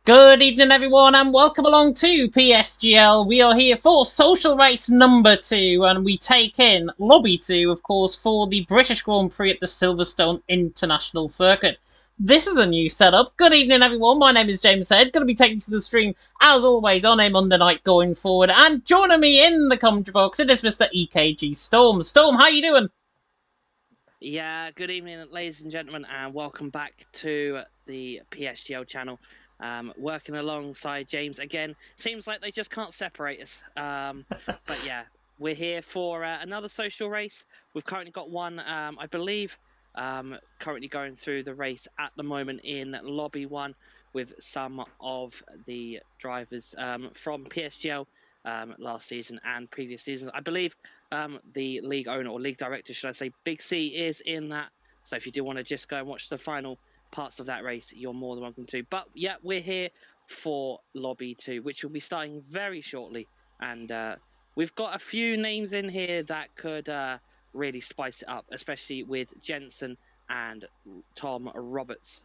Good evening, everyone, and welcome along to PSGL. We are here for social race number 2, and we take in Lobby 2, of course, for the British Grand Prix at the Silverstone International Circuit. This is a new setup. Good evening, everyone. My name is James Head. Going to be taking to the stream, as always, on a Monday night going forward. And joining me in the commentary box, it is Mr. EKG Storm. Storm, how you doing? Yeah, good evening, ladies and gentlemen, and welcome back to the PSGL channel. Working alongside James again. Seems like they just can't separate us. But yeah, we're here for another social race. We've currently got one, I believe, currently going through the race at the moment in Lobby 1 with some of the drivers from PSGL last season and previous seasons. I believe the league owner, or league director, should I say, Big C, is in that. So if you do want to just go and watch the final parts of that race, you're more than welcome to. But yeah, we're here for Lobby 2, which will be starting very shortly. And we've got a few names in here that could really spice it up, especially with Jensen and Tom Roberts.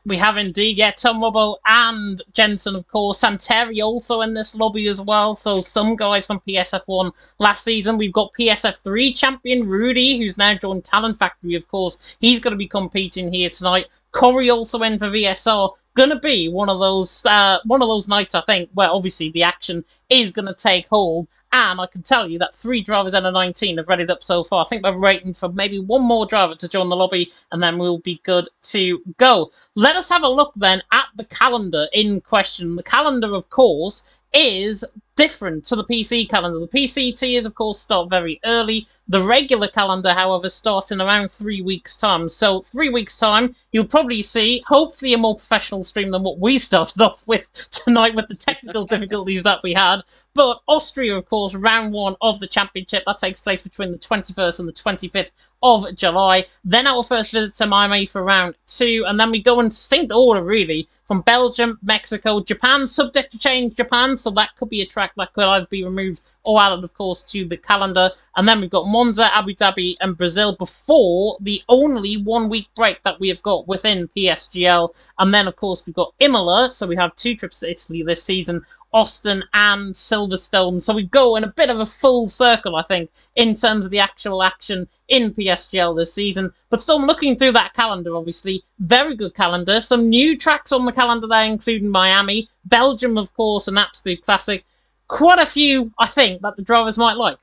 We have indeed, yeah, Tom Robbo and Jensen, of course. Santeri also in this lobby as well. So some guys from PSF1 last season. We've got PSF3 champion Rudy, who's now joined Talent Factory, of course. He's going to be competing here tonight. Corey also in for VSR. Going to be one of those nights, I think, where obviously the action is going to take hold. And I can tell you that 3 drivers out of 19 have readied up so far. I think we're waiting for maybe one more driver to join the lobby, and then we'll be good to go. Let us have a look then at the calendar in question. The calendar, of course, is different to the PC calendar. The PCT of course, start very early. The regular calendar, however, starts in around 3 weeks' time. So 3 weeks' time, you'll probably see, hopefully, a more professional stream than what we started off with tonight with the technical difficulties that we had. But Austria, of course, round 1 of the championship, that takes place between the 21st and the 25th of July. Then our first visit to Miami for round 2, and then we go in synced order, really, from Belgium, Mexico, Japan, subject to change Japan, so that could be a track that could either be removed or added, of course, to the calendar. And then we've got Monza, Abu Dhabi, and Brazil before the only 1 week break that we have got within PSGL. And then, of course, we've got Imola, so we have 2 trips to Italy this season, Austin and Silverstone. So we go in a bit of a full circle, I think, in terms of the actual action in PSGL this season. But still looking through that calendar, obviously, very good calendar. Some new tracks on the calendar there, including Miami. Belgium, of course, an absolute classic. Quite a few, I think, that the drivers might like.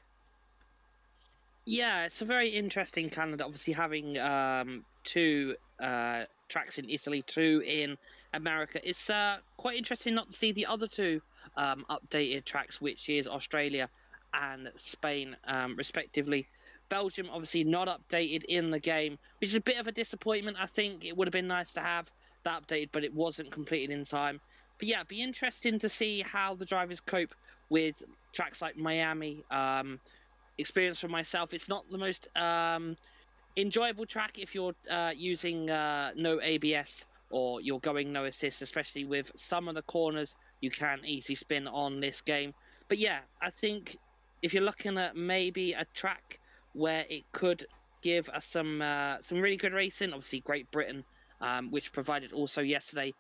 Yeah, it's a very interesting calendar, obviously having 2 tracks in Italy, 2 in America. It's quite interesting not to see the other 2 updated tracks, which is Australia and Spain, respectively. Belgium, obviously not updated in the game, which is a bit of a disappointment. I think it would have been nice to have that updated, but it wasn't completed in time. But yeah, it'd be interesting to see how the drivers cope with tracks like Miami. Experience for myself, it's not the most enjoyable track if you're using no ABS or you're going no assist, especially with some of the corners you can easily spin on this game. But yeah, I think if you're looking at maybe a track where it could give us some really good racing, obviously Great Britain, which provided also yesterday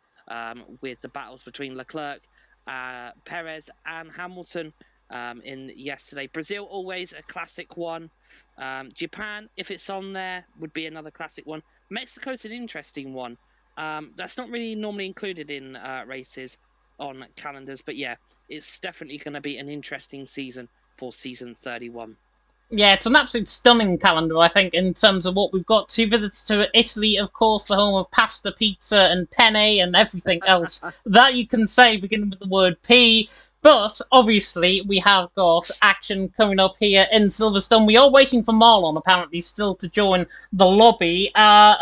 with the battles between Leclerc, Perez and Hamilton in yesterday. Brazil, always a classic one. Japan, if it's on there, would be another classic one. Mexico's an interesting one. That's not really normally included in races on calendars, but yeah, it's definitely going to be an interesting season for season 31. Yeah, it's an absolute stunning calendar, I think, in terms of what we've got. 2 visits to Italy, of course, the home of pasta, pizza, and penne, and everything else that you can say beginning with the word P. But, obviously, we have got action coming up here in Silverstone. We are waiting for Marlon, apparently, still to join the lobby.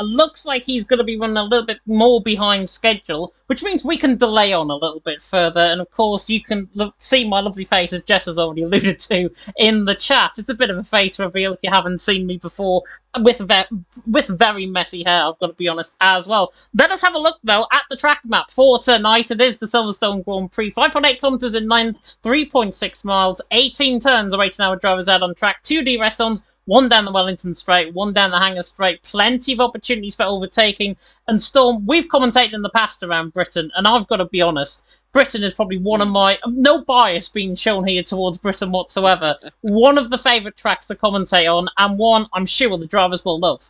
Looks like he's going to be running a little bit more behind schedule, which means we can delay on a little bit further. And, of course, you can see my lovely face, as Jess has already alluded to, in the chat. It's a bit of a face reveal if you haven't seen me before, with very messy hair, I've got to be honest, as well. Let us have a look, though, at the track map for tonight. It is the Silverstone Grand Prix. 5.8 kilometres in 9th, 3.6 miles, 18 turns awaiting our drivers out on track, 2 DRS zones, one down the Wellington Straight, one down the Hanger Straight. Plenty of opportunities for overtaking. And Storm, we've commentated in the past around Britain, and I've got to be honest, Britain is probably one of my... No bias being shown here towards Britain whatsoever. One of the favourite tracks to commentate on, and one I'm sure the drivers will love.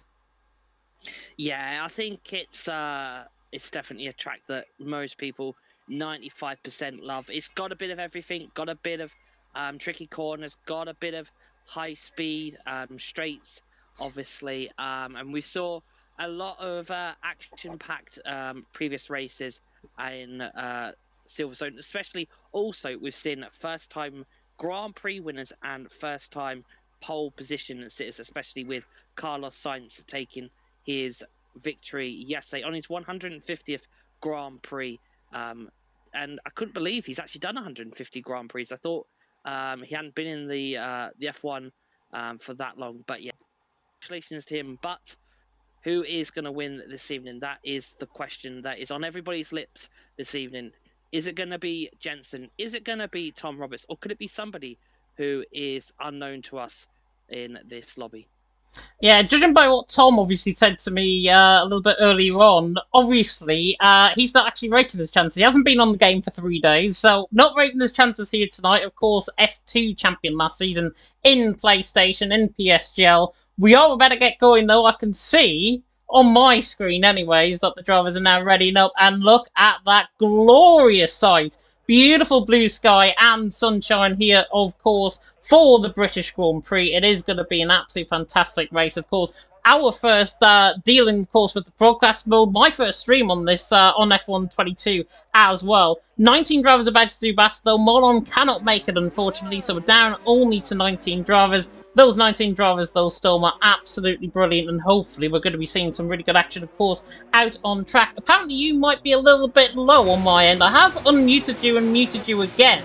Yeah, I think it's definitely a track that most people, 95%, love. It's got a bit of everything, got a bit of tricky corners, got a bit of high speed straights, obviously, and we saw a lot of action-packed previous races in Silverstone, especially. Also, we've seen first-time Grand Prix winners and first-time pole position sitters, especially with Carlos Sainz taking his victory yesterday on his 150th Grand Prix. And I couldn't believe he's actually done 150 Grand Prix. I thought he hadn't been in the F1 for that long. But yeah, congratulations to him. But who is going to win this evening? That is the question that is on everybody's lips this evening. Is it going to be Jenson? Is it going to be Tom Roberts? Or could it be somebody who is unknown to us in this lobby? Yeah, judging by what Tom obviously said to me a little bit earlier on, obviously he's not actually rating his chances. He hasn't been on the game for 3 days, so not rating his chances here tonight. Of course, F2 champion last season in PlayStation, in PSGL. We are about to get going, though. I can see on my screen, anyways, that the drivers are now readying up, and look at that glorious sight. Beautiful blue sky and sunshine here, of course, for the British Grand Prix. It is going to be an absolutely fantastic race, of course. Our first dealing, of course, with the broadcast mode. My first stream on this, on F1 22 as well. 19 drivers about to do battle, though. Molon cannot make it, unfortunately, so we're down only to 19 drivers. Those 19 drivers, though, Storm, are absolutely brilliant, and hopefully we're going to be seeing some really good action, of course, out on track. Apparently you might be a little bit low on my end. I have unmuted you and muted you again,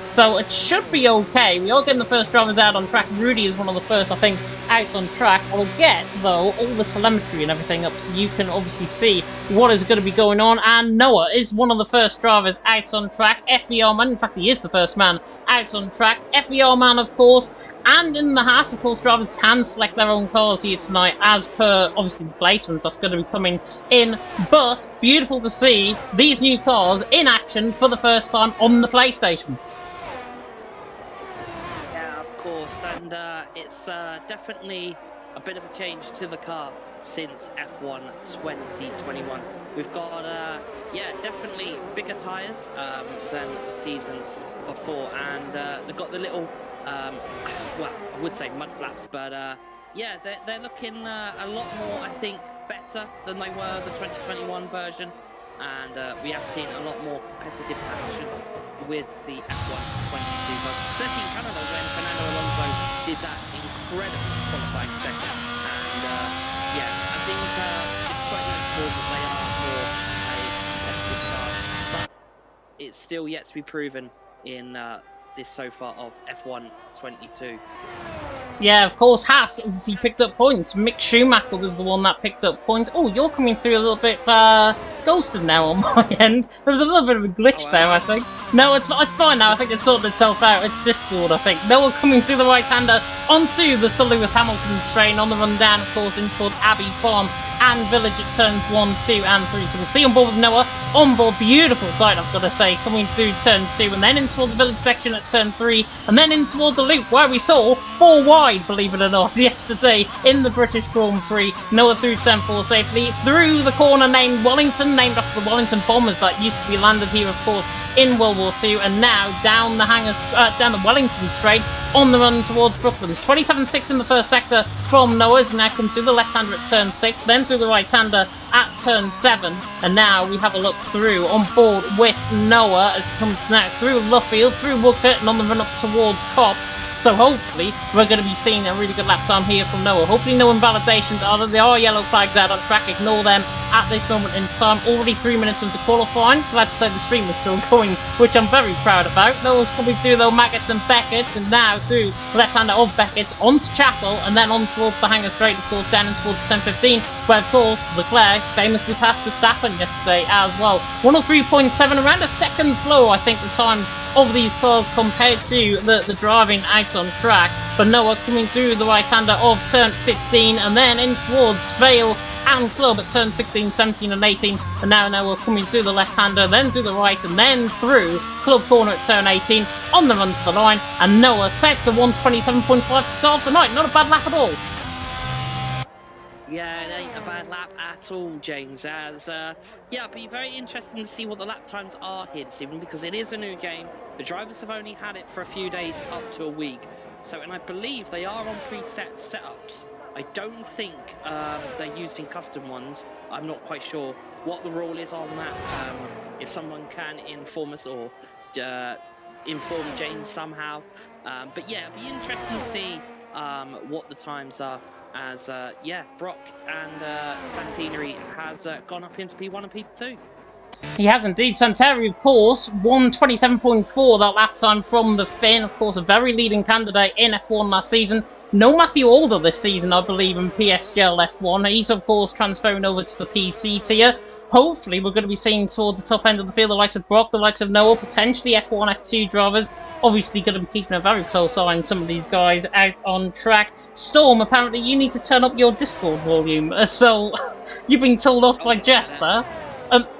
so it should be okay. We are getting the first drivers out on track. Rudy is one of the first, I think, out on track. I'll get, though, all the telemetry and everything up so you can obviously see what is going to be going on. And Noah is one of the first drivers out on track. FER man, in fact, he is the first man out on track. FER man, of course. And in the Haas, of course, drivers can select their own cars here tonight as per, obviously, the placements that's going to be coming in. But beautiful to see these new cars in action for the first time on the PlayStation. Yeah, of course. And it's definitely a bit of a change to the car since F1 2021. We've got, yeah, definitely bigger tyres than the season before. And they've got the little... well, I would say mud flaps, but yeah, they're looking a lot more, I think, better than they were the 2021 version, and we have seen a lot more competitive action with the F1 22 version, especially in Canada when Fernando Alonso did that incredible qualifying second, and yeah, I think it's quite noticeable that they are more a competitive car, but it's still yet to be proven in this so far of F1 22. Yeah, of course, Haas obviously picked up points. Mick Schumacher was the one that picked up points. Oh, you're coming through a little bit ghosted now on my end. There was a little bit of a glitch there, I think. No, it's fine now. I think it's sorted itself out. It's Discord, I think. Noah coming through the right-hander onto the Sir Lewis Hamilton straight on the run down, of course, in towards Abbey Farm and Village at turns 1, 2 and 3. So we'll see on board with Noah. On board, beautiful sight, I've got to say, coming through turn 2 and then in toward the Village section at turn 3 and then in toward the loop where we saw 4 wide, believe it or not, yesterday in the British Grand Prix. Noah through turn 4 safely, through the corner named Wellington, named after the Wellington bombers that used to be landed here, of course, in World War II, and now down the Wellington Straight on the run towards Brooklands. 27.6 in the first sector from Noah as we now come through the left-hander at turn 6, then through the right-hander at turn 7, and now we have a look through on board with Noah as it comes now through Luffield, through Woodcote, and on the run up towards Copse. So hopefully we're going to be seeing a really good lap time here from Noah. Hopefully no invalidations, although there are yellow flags out on track, ignore them at this moment in time. Already 3 minutes into qualifying. Glad to say the stream is still going going, which I'm very proud about. Those coming through though, Maggots and Beckett's, and now through left-hander of Beckett's onto Chapel, and then on towards the Hanger Straight, of course, down towards 10:15, where of course Leclerc famously passed Verstappen yesterday as well. 103.7, around a second slower, I think, the times of these cars compared to the driving out on track. But Noah coming through the right-hander of turn 15, and then in towards Vale and Club at turn 16, 17 and 18, and now Noah coming through the left-hander, then through the right, and then through Club corner at turn 18, on the run to the line, and Noah sets a 127.5 to start off the night. Not a bad lap at all. Yeah, it ain't a bad lap at all, James. As it'll be very interesting to see what the lap times are here this evening, because it is a new game. The drivers have only had it for a few days, up to a week. So, and I believe they are on preset setups. I don't think they're using custom ones. I'm not quite sure what the rule is on that. If someone can inform us or inform James somehow. But yeah, it'll be interesting to see what the times are. As Brock and Santineri has gone up into P1 and P2. He has indeed. Santeri, of course, 127.4, that lap time from the Finn. Of course, a very leading candidate in F1 last season. No Matthew Alder this season, I believe, in PSGL F1. He's, of course, transferring over to the PC tier. Hopefully, we're going to be seeing towards the top end of the field the likes of Brock, the likes of Noah, potentially F1, F2 drivers. Obviously, going to be keeping a very close eye on some of these guys out on track. Storm, apparently, you need to turn up your Discord volume. So, you've been told off by Jess there.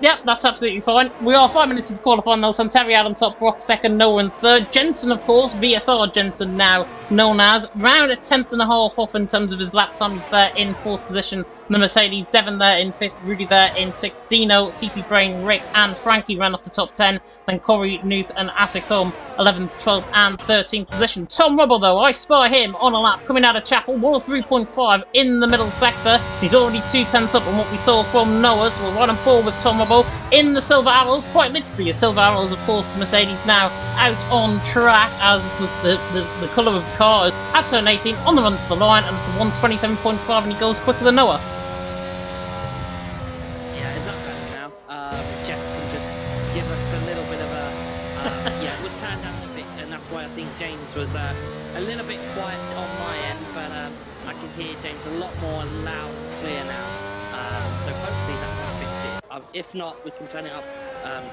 Yeah, that's absolutely fine. We are 5 minutes into qualifying though. Santeri out on top, Brock second, Noah in third. Jensen, of course, VSR Jensen now known as, round a 10th and a half off in terms of his lap times there in fourth position. The Mercedes, Devon there in fifth, Rudy there in sixth, Dino, CC Brain, Rick and Frankie ran off the top 10. Then Corey, Nuth and Asicom 11th, 12th and 13th position. Tom Rubble though, I spy him on a lap coming out of Chapel, 103.5 in the middle sector. He's already 2/10 up on what we saw from Noah, so we're right on board with Tom Rubble in the Silver Arrows, quite literally a Silver Arrows, of course. The Mercedes now out on track, as was the colour of the car at turn 18, on the run to the line, and it's a 127.5, and he goes quicker than Noah. Yeah, it's not bad now. Jess can just give us a little bit of a it was turned down a bit, and that's why I think James was a little bit quiet on my end, but I can hear James a lot more loud and clear now. So hopefully that will fix it. If not, we can turn it up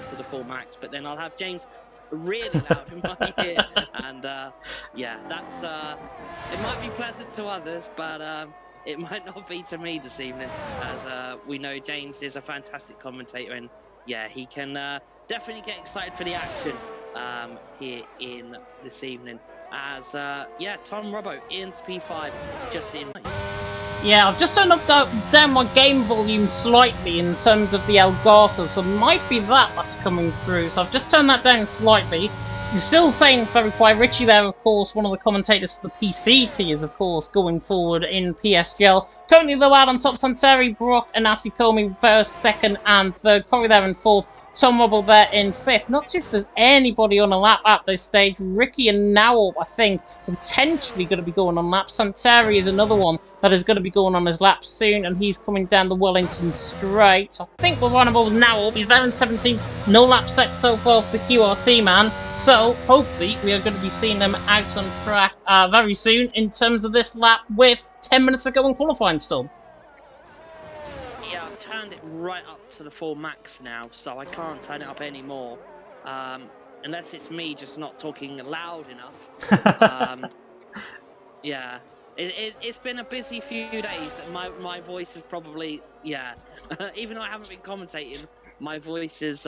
to the full max, but then I'll have James really loud in my ear, and that's it might be pleasant to others, but it might not be to me this evening, as we know James is a fantastic commentator, and he can definitely get excited for the action here in this evening, as Tom Robbo into P5 just in. Yeah, I've just turned up down my game volume slightly in terms of the Elgato, so it might be that's coming through. So I've just turned that down slightly. You're still saying it's very quiet. Richie there, of course, one of the commentators for the PC tiers, of course, going forward in PSGL. Currently, though, out on top, Santeri, Brock and Asikomi first, second and third. Corey there in fourth. Tom Rubble there in fifth. Not sure if there's anybody on a lap at this stage. Ricky and Nowell, I think, are potentially going to be going on laps. Santeri is another one that is going to be going on his lap soon, and he's coming down the Wellington straight. So I think we're running with Nowell. He's there in 17th. No lap set so far for the QRT man. So hopefully we are going to be seeing them out on track very soon in terms of this lap with 10 minutes to go in qualifying still. Yeah, I've turned it right up to the full max now, so I can't turn it up anymore. Unless it's me just not talking loud enough. It's been a busy few days. My voice is probably, even though I haven't been commentating, my voice is,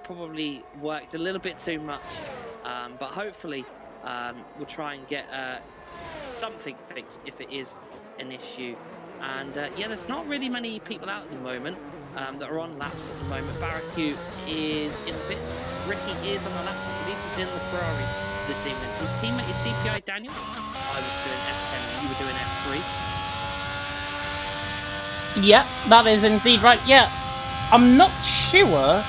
probably worked a little bit too much. But hopefully, we'll try and get something fixed if it is an issue. And there's not really many people out at the moment that are on laps at the moment. Barracu is in the pits. Ricky is on the lap. I believe he's in the Ferrari this evening. His teammate is CPI Daniel. I was doing F10, you were doing F3. Yeah, that is indeed right. Yeah, I'm not sure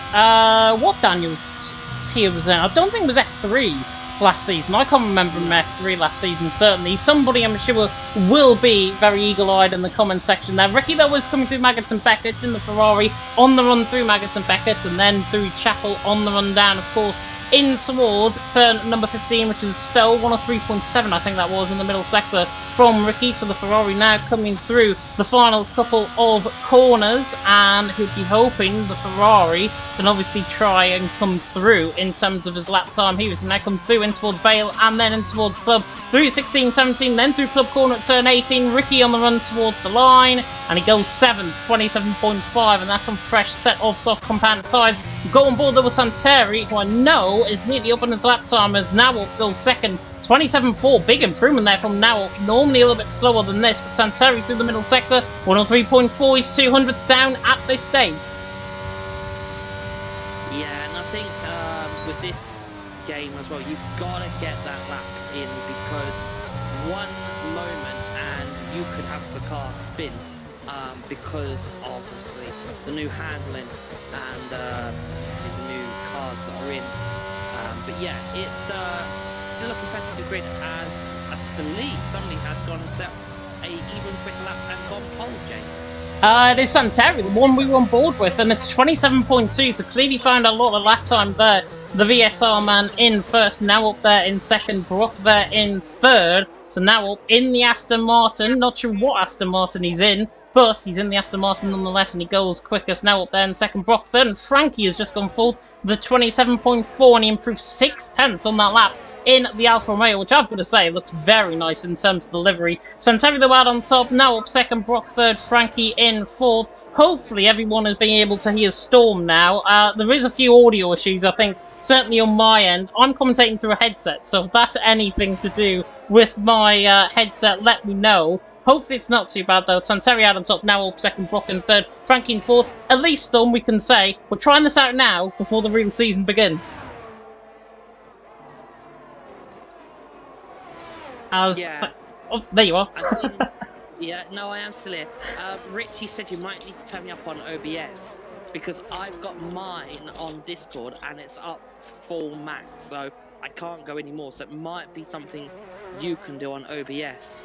what Daniel tier was in. I don't think it was F3. last season. I can't remember him F3 last season, certainly. Somebody, I'm sure, will be very eagle-eyed in the comment section there. Ricky, though, was coming through Maggots and Beckett in the Ferrari, on the run through Maggots and Beckett, and then through Chapel on the run down, of course, in towards turn number 15, which is Stowe, 103.7, I think that was, in the middle sector from Ricky. So the Ferrari now coming through the final couple of corners, and he'd be hoping the Ferrari can obviously try and come through in terms of his lap time here. So now comes through in towards Vale, and then in towards Club, through 16, 17, then through Club corner at turn 18. Ricky on the run towards the line, and he goes 7th, 27.5, and that's on fresh set of soft compound tyres. Go on board there with Santeri, who I know is nearly up on his lap time, as now goes 2nd, 27.4. Big improvement there from now. Normally a little bit slower than this, but Santeri through the middle sector, 103.4. He's 200th down at this stage. Yeah, and I think with this game as well, you've got to get that lap in, because one moment and you could have the car spin because obviously the new handling and the new cars that are in. But yeah, it's still a competitive grid, as I believe somebody has gone and set a even quicker lap and gone pole, James. It is Santeri, the one we were on board with, and it's 27.2, so clearly found a lot of lap time there. The VSR man in first, now up there in second, Brock there in third, so now up in the Aston Martin. Not sure what Aston Martin he's in, but he's in the Aston Martin nonetheless, and he goes quickest now up there in second. Brock third, and Frankie has just gone fourth, the 27.4, and he improved 6/10 on that lap in the Alfa Romeo, which I've got to say looks very nice in terms of the livery. Santeri though out on top, now up second, Brock third, Frankie in fourth. Hopefully everyone is being able to hear Storm now. There is a few audio issues, I think, certainly on my end. I'm commentating through a headset, so if that's anything to do with my headset, let me know. Hopefully it's not too bad though. Santeri out on top, now up second, Brock in third, Frankie in fourth. At least, Storm, we can say we're trying this out now before the real season begins. Yeah. Oh, there you are. Yeah, no, I am still here. Rich, you said you might need to turn me up on OBS, because I've got mine on Discord and it's up full max, so I can't go anymore. So it might be something you can do on OBS.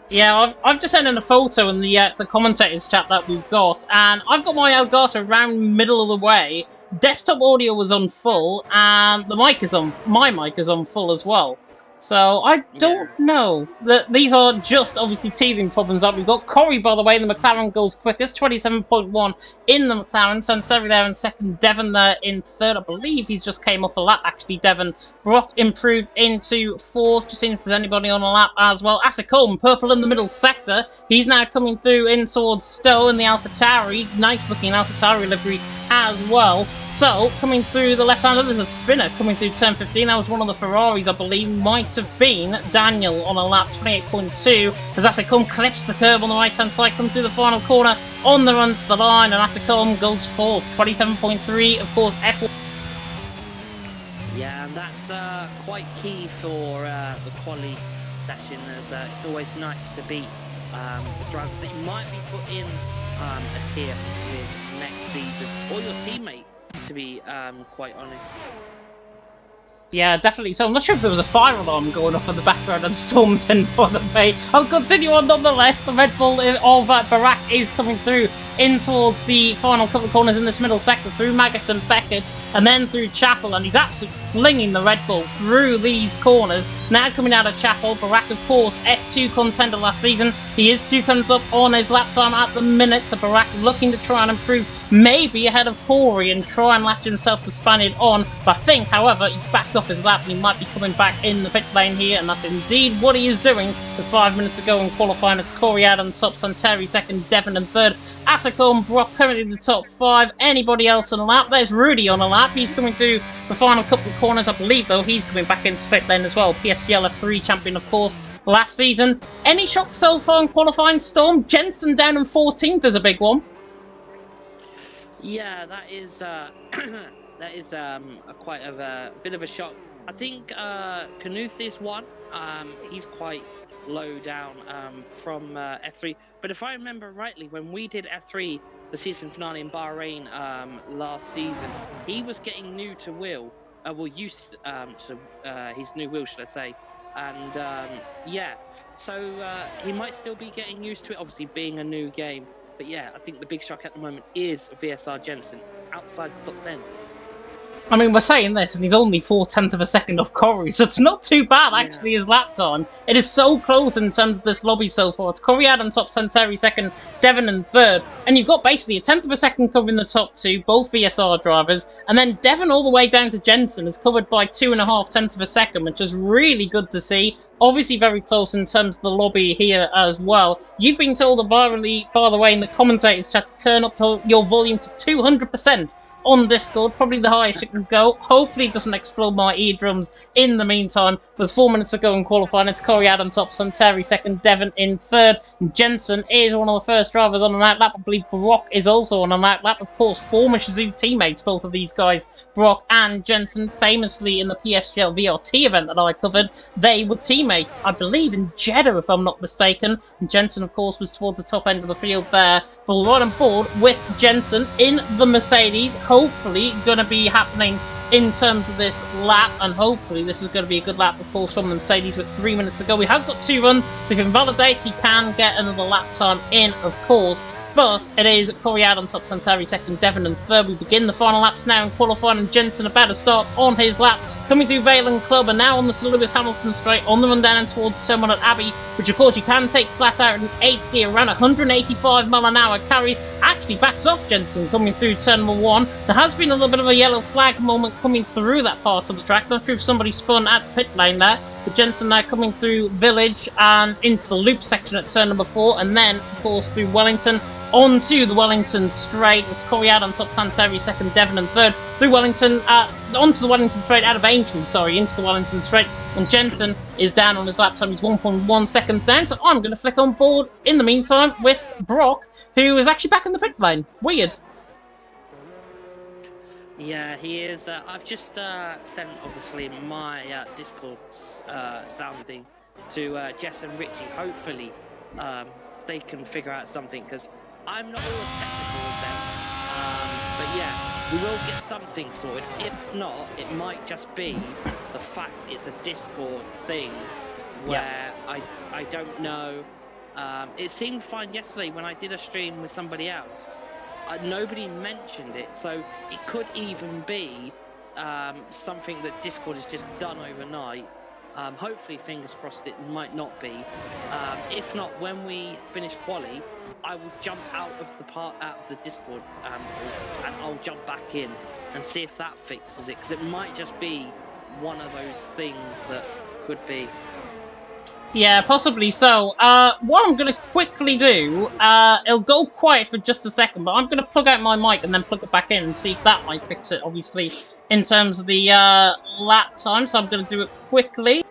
Yeah, I've just sent in a photo in the commentators chat that we've got, and I've got my Elgato around middle of the way. Desktop audio was on full, and the mic is on. My mic is on full as well. So I don't know. These are just obviously teething problems that we've got. Corey, by the way, the McLaren goes quickest, 27.1 in the McLaren. Santeri there in second, Devon there in third. I believe he's just came off a lap, actually, Devon. Brock improved into fourth, just seeing if there's anybody on a lap as well. Asicombe, purple in the middle sector. He's now coming through in towards Stowe in the AlphaTauri. Nice looking AlphaTauri livery as well. So, coming through the left-hander, there's a spinner coming through turn 15. That was one of the Ferraris, I believe, might have been Daniel on a lap, 28.2, as Asicombe clips the curb on the right-hand side, coming through the final corner on the run to the line, and Asicombe goes fourth, 27.3, of course, F1. Yeah, and that's quite key for the quali session, as it's always nice to beat the drivers that you might be put in a tier with next season, or your teammate, to be quite honest. Yeah, definitely. So I'm not sure if there was a fire alarm going off in the background on Storm's end, by the way. I'll continue on nonetheless. The Red Bull of Barak is coming through in towards the final couple of corners in this middle sector, through Maggots and Beckett, and then through Chapel, and he's absolutely flinging the Red Bull through these corners. Now coming out of Chapel, Barak, of course, F2 contender last season. He is 2 tons up on his lap time at the minute, so Barak looking to try and improve, maybe ahead of Corey, and try and latch himself the Spaniard on. But I think, however, he's backed off his lap and he might be coming back in the pit lane here, and that's indeed what he is doing. With 5 minutes to go in qualifying, it's Corey out on top, Santeri second, Devon in third, Asicombe, Brock currently the top 5. Anybody else on a lap? There's Rudy on a lap. He's coming through the final couple of corners. I believe, though, he's coming back into pit lane as well. PSGL F3 champion, of course, last season. Any shock so far in qualifying, Storm? Jensen down in 14th is a big one. Yeah, that is that is quite a bit of a shock. I think Knuth is one. He's quite low down from F3. But if I remember rightly, when we did F3, the season finale in Bahrain last season, he was getting new to Will, used to his new wheel, should I say? And yeah, so he might still be getting used to it, obviously being a new game. But yeah, I think the big shock at the moment is VSR Jensen outside the top 10. I mean, we're saying this, and he's only 4/10 of a second off Corey, so it's not too bad, actually, his lap time. It is so close in terms of this lobby so far. It's Corey Adam top 10, Terry second, Devon in third, and you've got basically a 10th of a second covering the top two, both VSR drivers, and then Devon all the way down to Jensen is covered by 2.5 tenths of a second, which is really good to see. Obviously very close in terms of the lobby here as well. You've been told, by the way, in the commentators chat to turn up your volume to 200%. On Discord, probably the highest it can go. Hopefully it doesn't explode my eardrums in the meantime. With 4 minutes to go in qualifying, it's Corey Adam top, Terry second, Devon in third. And Jensen is one of the first drivers on an outlap. I believe Brock is also on an outlap. Of course, former Shazoo teammates, both of these guys, Brock and Jensen, famously in the PSGL VRT event that I covered. They were teammates, I believe, in Jeddah, if I'm not mistaken. And Jensen, of course, was towards the top end of the field there. But we're right on board with Jensen in the Mercedes. Hopefully going to be happening in terms of this lap, and hopefully this is going to be a good lap, of course, from the Mercedes with 3 minutes to go. He has got 2 runs, so if he invalidates, he can get another lap time in, of course. But it is Corey Adam top, Terry second, Devon in third. We begin the final laps now in qualifying, and Jensen about to start on his lap. Coming through Vale Club, and now on the Sir Lewis Hamilton straight, on the run down and towards turn 1 at Abbey, which of course you can take flat out in 8th gear, around 185 mile an hour carry. Actually backs off Jensen coming through turn number 1. There has been a little bit of a yellow flag moment coming through that part of the track. Not sure if somebody spun at the pit lane there, but Jensen now coming through Village and into the loop section at turn number 4, and then of course through Wellington onto the Wellington straight. It's Corey Adam top, Terry second, Devon in third, through Wellington, onto the Wellington straight, out of Aintree, sorry, into the Wellington straight, and Jensen is down on his lap time. He's 1.1 seconds down, so I'm going to flick on board in the meantime with Brock, who is actually back in the pit lane. Weird. Yeah, he is. I've just sent, obviously, my Discord sound thing to Jess and Richie. Hopefully, they can figure out something, because I'm not always technical as them. But yeah, we will get something sorted. If not, it might just be the fact it's a Discord thing where I don't know. It seemed fine yesterday when I did a stream with somebody else. Nobody mentioned it, so it could even be something that Discord has just done overnight. Hopefully, fingers crossed, it might not be. If not, when we finish quali, I will jump out of the Discord, and I'll jump back in and see if that fixes it, because it might just be one of those things that could be. Yeah, possibly so. What I'm going to quickly do, it'll go quiet for just a second, but I'm going to plug out my mic and then plug it back in and see if that might fix it, obviously, in terms of the lap time. So I'm going to do it quickly.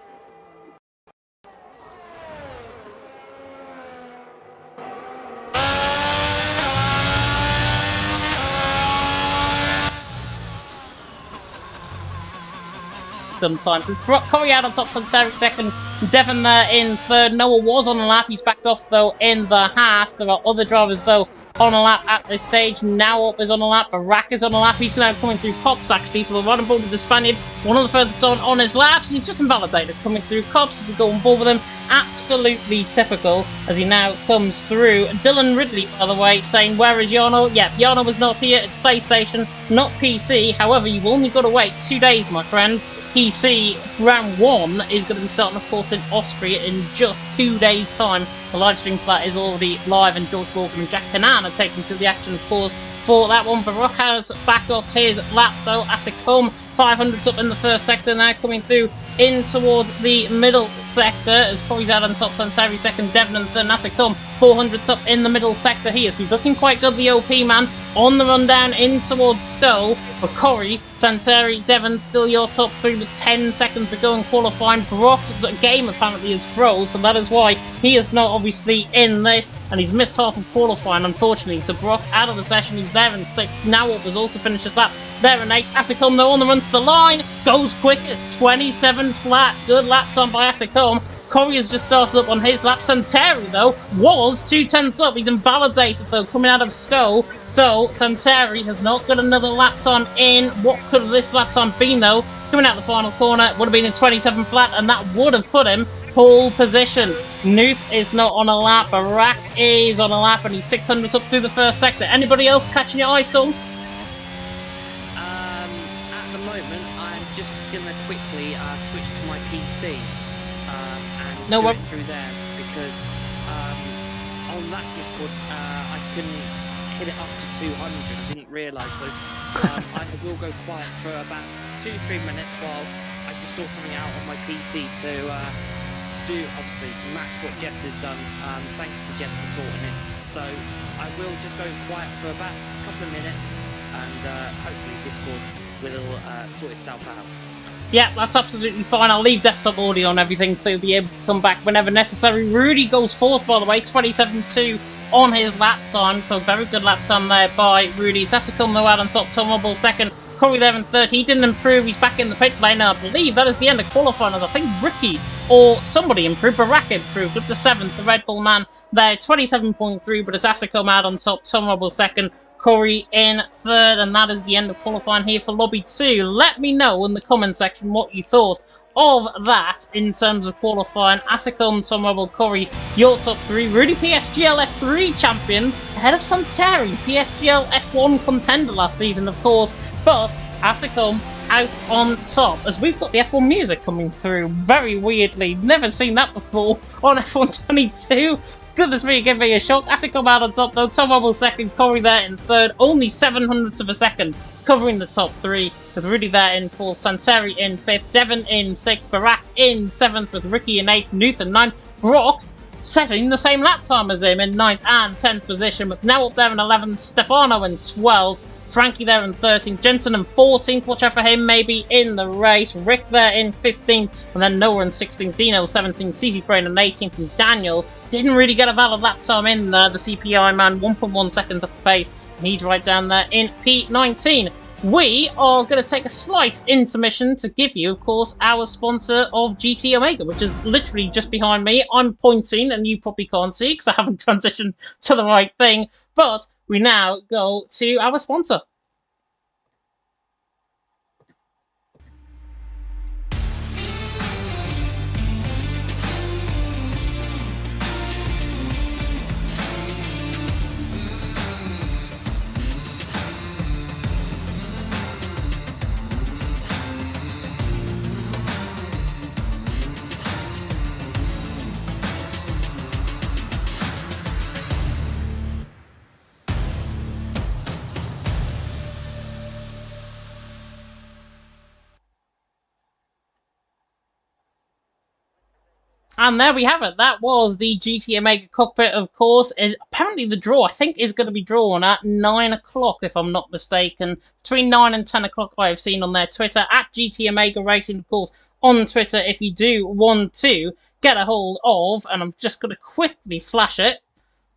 Sometimes it's Corey out on top, Terry second, Devon there in third. Noah was on a lap, he's backed off though in the half. There are other drivers though on a lap at this stage. Now up is on a lap, Barak is on a lap, he's now coming through Cops actually, so we're right on board with the Spaniard, one of the furthest on his laps, and he's just invalidated coming through Cops. We go on board with him, absolutely typical as he now comes through. Dylan Ridley, by the way, saying, where is Yarno? Yeah, Yarno was not here, it's PlayStation, not PC. However, you've only got to wait 2 days, my friend. PC round 1 is going to be starting, of course, in Austria in just 2 days' time. The live stream for that is already live, and George Morgan and Jack Canan are taking to the action, of course, for that one. Barak has backed off his lap, though. Asikom 500s up in the first sector, now coming through in towards the middle sector as Corey's out on top, Terry second, Devon and third. Asikom 400s up in the middle sector here, so he's looking quite good, the OP man, on the run down in towards Stowe. But Corey, Santeri, Devon, still your top 3 with 10 seconds to go in qualifying. Brock's game apparently is froze, so that is why he is not obviously in this, and he's missed half of qualifying, unfortunately. So Brock out of the session, he's there in 6th. Now has also finished his lap there in 8th. Asikom though on the run to the line, goes quickest, 27 flat. Good lap time by Asikom. Corey has just started up on his lap. Santeri, though, was 2/10 up. He's invalidated, though, coming out of Stowe. So Santeri has not got another lap time in. What could this lap time been, though? Coming out the final corner, it would have been in 27 flat, and that would have put him pole position. Nuth is not on a lap. Barack is on a lap, and he's 600 up through the first sector. Anybody else catching your eye, Storm? At the moment, I'm just going to quickly switch to my PC and do it through there, because on that Discord, I couldn't hit it up to 200. I didn't realise, so I will go quiet for about 2-3 minutes while I just sort something out on my PC to do, obviously, match what Jess has done. Thanks to Jess for sorting it. So I will just go quiet for about a couple of minutes, and hopefully Discord will sort itself out. Yeah, that's absolutely fine. I'll leave desktop audio and everything, so you'll be able to come back whenever necessary. Rudy goes fourth, by the way, 27.2 on his lap time, so very good lap time there by Rudy. Tassicum, though, out on top. Tom Rubble second. Corey there in third. He didn't improve. He's back in the pit lane. I believe that is the end of qualifying, as I think Ricky or somebody improved. Barack improved up to seventh. The Red Bull man there, 27.3, but it's Tassicum out on top. Tom Rubble second. Corey in third, and that is the end of qualifying here for Lobby 2. Let me know in the comment section what you thought of that in terms of qualifying. Asicum, Tom Rubble, Corey, your top three. Rudy, PSGL F3 champion, ahead of Santeri, PSGL F1 contender last season, of course, but Asicum out on top, as we've got the F1 music coming through very weirdly. Never seen that before on F1 22. Goodness me, give me a shock. Asicum out on top, though. Tom Rubble second, Corey there in third, only 700ths of a second covering the top three, with Rudy there in fourth, Santeri in fifth, Devon in sixth, Barack in seventh, with Ricky in eighth, Nuth in ninth, Brock setting the same lap time as him in ninth and 10th position, with now up there in 11th, Stefano in 12th, Frankie there in 13th, Jensen in 14th, watch out for him maybe in the race, Rick there in 15th, and then Noah in 16th, Dino 17th, CZ Brain in 18th, and Daniel didn't really get a valid lap time in there, the CPI man, 1.1 seconds off the pace, and he's right down there in P19. We are going to take a slight intermission to give you, of course, our sponsor of GT Omega, which is literally just behind me. I'm pointing, and you probably can't see because I haven't transitioned to the right thing, but we now go to our sponsor. And there we have it. That was the GT Omega cockpit, of course. Apparently the draw, I think, is going to be drawn at 9 o'clock, if I'm not mistaken. Between 9 and 10 o'clock, I have seen on their Twitter. At GT Omega Racing, of course, on Twitter, if you do want to get a hold of. And I'm just going to quickly flash it.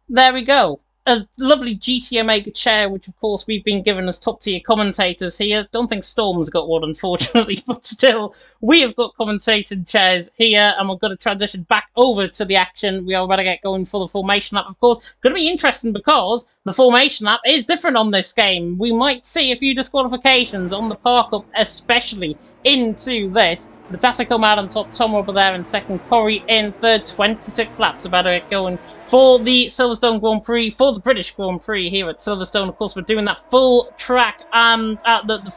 There we go. A lovely GT Omega chair, which of course we've been given as top tier commentators here. Don't think Storm's got one, unfortunately, but still, we have got commentator chairs here, and we're going to transition back over to the action. We are about to get going for the formation lap, of course. Going to be interesting because the formation lap is different on this game. We might see a few disqualifications on the park up, especially into this. The Tassicum out on top, Tom Rubber there in second, Corey in third, 26 laps about to get going for the Silverstone Grand Prix, for the British Grand Prix here at Silverstone. Of course, we're doing that full track, the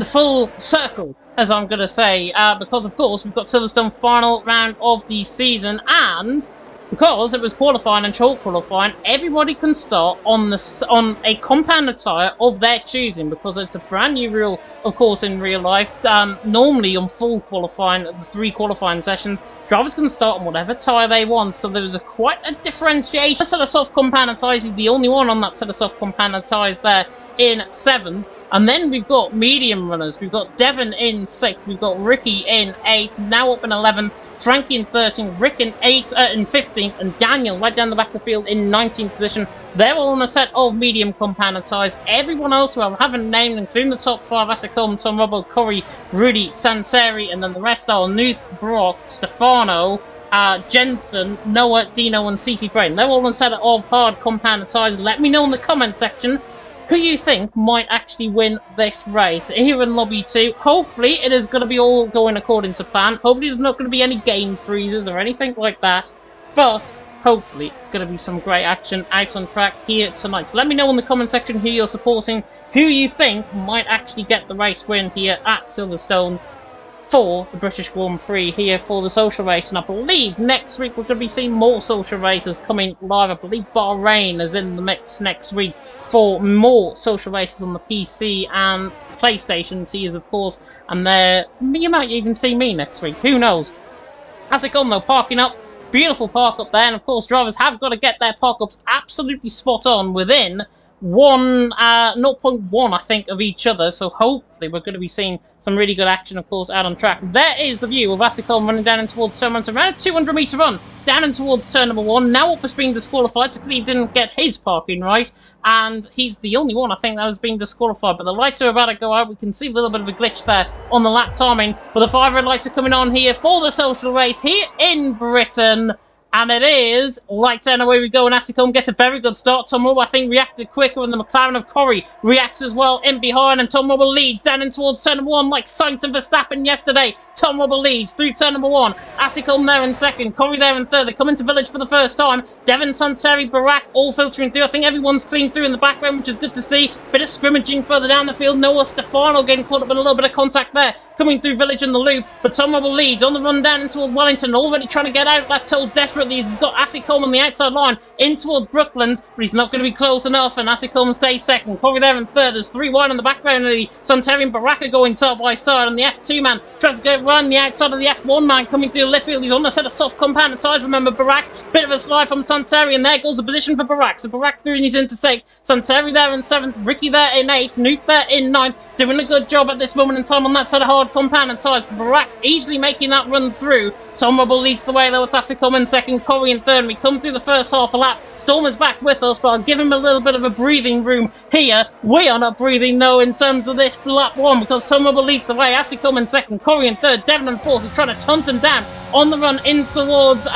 full circle, as I'm going to say, because of course we've got Silverstone final round of the season, and because it was qualifying and short qualifying, everybody can start on a compound tyre of their choosing, because it's a brand new rule, of course, in real life. Normally on full qualifying, the 3 qualifying sessions, drivers can start on whatever tyre they want, so there's quite a differentiation. The set of soft compound tyres is the only one on that set of soft compound tyres there in 7th. And then we've got medium runners. We've got Devon in 6th. We've got Ricky in 8th. Now up in 11th. Frankie in 13th. Rick in 15th. And Daniel right down the back of the field in 19th position. They're all on a set of medium compound tyres. Everyone else who I haven't named, including the top 5, Asicom, Tom Robbo, Corey, Rudy, Santeri, and then the rest are Nuth, Brock, Stefano, Jensen, Noah, Dino, and CC Brain. They're all on a set of hard compound tyres. Let me know in the comment section who you think might actually win this race here in Lobby 2. Hopefully it is going to be all going according to plan. Hopefully there's not going to be any game freezes or anything like that. But hopefully it's going to be some great action out on track here tonight. So let me know in the comment section who you're supporting, who you think might actually get the race win here at Silverstone for the British Grand Prix here for the social race. And I believe next week we're going to be seeing more social races coming live. I believe Bahrain is in the mix next week for more social races on the PC and PlayStation tiers, of course. And there, you might even see me next week. Who knows? As it gone though, parking up. Beautiful park up there. And of course, drivers have got to get their park ups absolutely spot on within 0.1 I think of each other, so hopefully we're going to be seeing some really good action, of course, out on track. There is the view of Asicom running down in towards turn 1 to around a 200 metre run down in towards turn number 1. Now up is being disqualified, so he didn't get his parking right, and he's the only one I think that was being disqualified. But the lights are about to go out. We can see a little bit of a glitch there on the lap timing, but the 5 red lights are coming on here for the social race here in Britain. And it is lights out, and away we go, and Asicom gets a very good start. Tom Robbo, I think, reacted quicker, and the McLaren of Corey reacts as well in behind, and Tom Robbo leads down in towards turn number 1 like Sainz and Verstappen yesterday. Tom Robbo leads through turn number 1. Asicom there in 2nd, Corey there in 3rd. They come into Village for the first time. Devon, Santeri, Barack all filtering through. I think everyone's clean through in the background, which is good to see. Bit of scrimmaging further down the field. Noah Stefano getting caught up in a little bit of contact there, coming through Village in the loop, but Tom Robbo leads on the run down into Wellington, already trying to get out. Left toe desperately. He's got Asicom on the outside line in toward Brooklands, but he's not going to be close enough, and Asicom stays 2nd. Corey there in 3rd. There's 3 wide in the background. Santeri and Baraka going side by side, and the F2 man tries to go around the outside of the F1 man coming through the left field. He's on a set of soft compound tyres. Remember, Barak, bit of a slide from Santeri, and there goes the position for Barak. So Barak through and he's into 6th. Santeri there in 7th. Ricky there in 8th. Nuth there in 9th. Doing a good job at this moment in time on that set of hard compound and tyres. Barak easily making that run through. Tom Robbo leads the way though. It's Asicom in 2nd. Corey in 3rd. We come through the first half a lap. Storm is back with us, but I'll give him a little bit of a breathing room here. We are not breathing though in terms of this lap 1, because Tom Robbo leads the way. Asicom in 2nd, Corey in 3rd, Devon in 4th. He's trying to hunt him down on the run in towards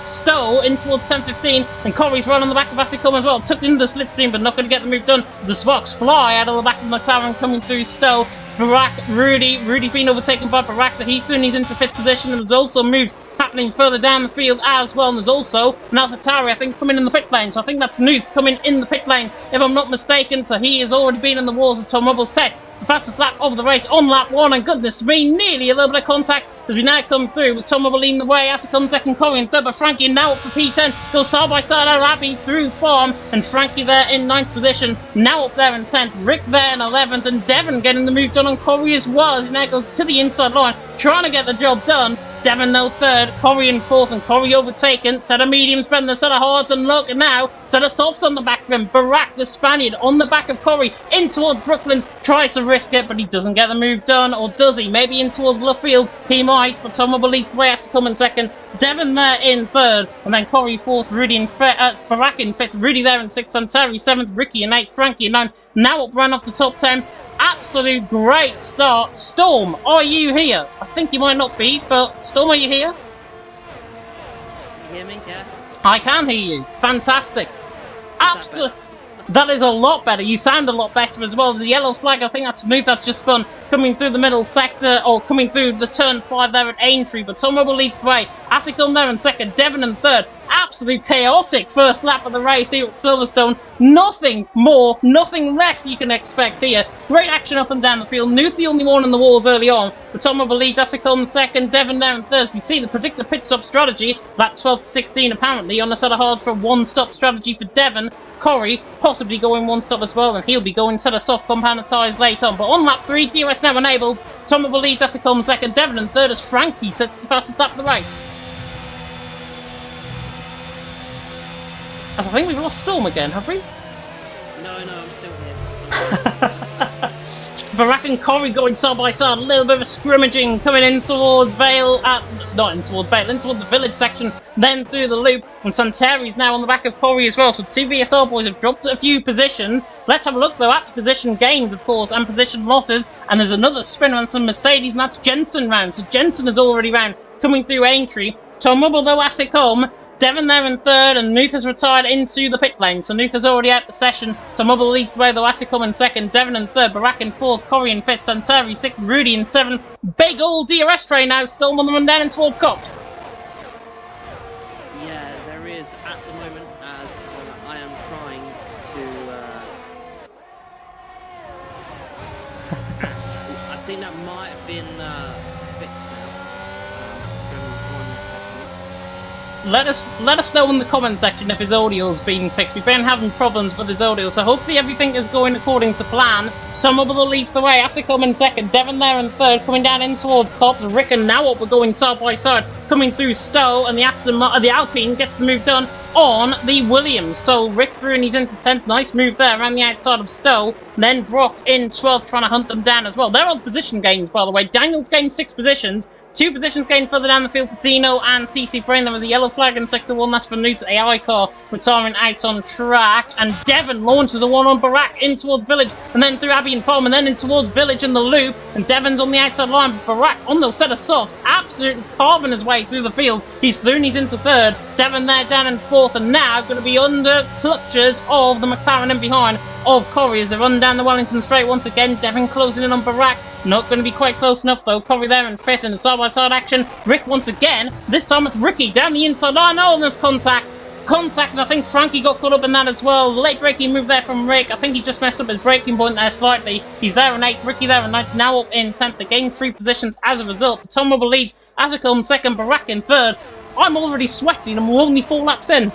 Stowe, in towards 10-15, and Corey's right on the back of Asicom as well. Tucked into the slipstream, but not going to get the move done. The sparks fly out of the back of McLaren coming through Stowe. Barak, Rudy's been overtaken by Barak, so he's through and he's into 5th position, and there's also moves happening further down the field as well, and there's also an AlphaTauri, I think, coming in the pit lane, so I think that's Nuth coming in the pit lane, if I'm not mistaken, so he has already been in the walls as Tom Robbo set the fastest lap of the race on lap 1, and goodness me, nearly a little bit of contact as we now come through, with Tom Robbo leading the way. Asicom 2nd, Corey in 3rd, but Frankie now up for P10, goes side by side out of Abbey through Farm, and Frankie there in 9th position, now up there in 10th, Rick there in 11th, and Devon getting the move done on Corey as well, as he now goes to the inside line, trying to get the job done. Devon now 3rd, Corey in 4th, and Corey overtaken. Set of mediums, Ben, the set of hards, and look now, set of softs on the back of him. Barak, the Spaniard, on the back of Corey, in toward Brooklands, tries to risk it, but he doesn't get the move done, or does he? Maybe in towards Luffield, he might, but Tom Robbo leads the way, has to come in 2nd. Devon there in 3rd, and then Corey 4th, Rudy in Barak in 5th, Rudy there in 6th, Santeri 7th, Ricky in 8th, Frankie in 9th, now up round off the top 10. Absolute great start. Storm, are you here? I think you might not be, but Storm, are you here? You hear me? Yeah. I can hear you. Fantastic. That is a lot better. You sound a lot better as well. There's a yellow flag. I think that's Nuth that's just spun coming through the middle sector, or coming through the turn 5 there at Aintree. But Tom Robbo leads the way. Asicom there in 2nd, Devon in 3rd. Absolute chaotic first lap of the race here at Silverstone. Nothing more, nothing less you can expect here. Great action up and down the field. Nuth the only one in the walls early on. But Tom Robbo leads. Asicom 2nd, Devon there in 3rd. We see the predicted pit stop strategy. Lap 12 to 16 apparently on the set of hard for a one-stop strategy for Devon. Corey possibly going one stop as well, and he'll be going set of soft compound tyres late on. But on lap 3, DRS now enabled. Tom Robbo leads. Asicom 2nd, Devon in 3rd as Frankie sets the fastest lap of the race. As I think we've lost Storm again, have we? No, I'm still here. Barak and Corey going side by side, a little bit of a scrimmaging coming in towards Vale, not in towards Vale, in towards the village section, then through the loop, and Santeri's now on the back of Corey as well, so the two VSL boys have dropped a few positions. Let's have a look though at the position gains, of course, and position losses, and there's another spin on some Mercedes, and that's Jensen round, so Jensen is already round, coming through Aintree. Tom Rubble though as it come, Devon there in third, and Nuth has retired into the pit lane, so Nuth is already out the session. Tom Rubble leads the way though as it come in second, Devon in third, Barak in fourth, Corey in fifth, Santeri sixth, Rudy in seventh. Big old DRS train now, Storm on the run down and towards Cops. Yeah, there is at the moment as I am trying to. I think that might have been fixed now. Give me 1 second. Let us know in the comment section if his audio's being fixed. We've been having problems with his audio, so hopefully everything is going according to plan. Tom Rubble leads the way, Assicum in second, Devon there in third, coming down in towards Cops. Rick and Nawop are going side by side, coming through Stowe, and the Alpine gets the move done on the Williams. So Rick through and he's into 10th, nice move there around the outside of Stowe. Then Brock in 12th, trying to hunt them down as well. They're all position gains, by the way. Daniel's gained 6 positions. 2 positions gained further down the field for Dino and CC Brain. There was a yellow flag in sector 1, that's for Newt's AI car, retiring out on track. And Devon launches a one on Barak in towards Village, and then through Abbey and Farm, and then in towards Village in the loop. And Devon's on the outside line, but Barak on the set of softs, absolutely carving his way through the field. He's through and he's into third. Devon there down in fourth, and now going to be under clutches of the McLaren in behind of Corey as they run down the Wellington straight once again. Devon closing in on Barak. Not going to be quite close enough though. Corey there in fifth in the side-by-side action. Rick once again. This time it's Ricky down the inside line. Oh, and there's contact. And I think Frankie got caught up in that as well. Late braking move there from Rick. I think he just messed up his braking point there slightly. He's there in 8th, Ricky there in 9th, now up in 10th. They gain 3 positions as a result. But Tom Rubble leads, Azicum second, Barak in third. I'm already sweating and we're only 4 laps in.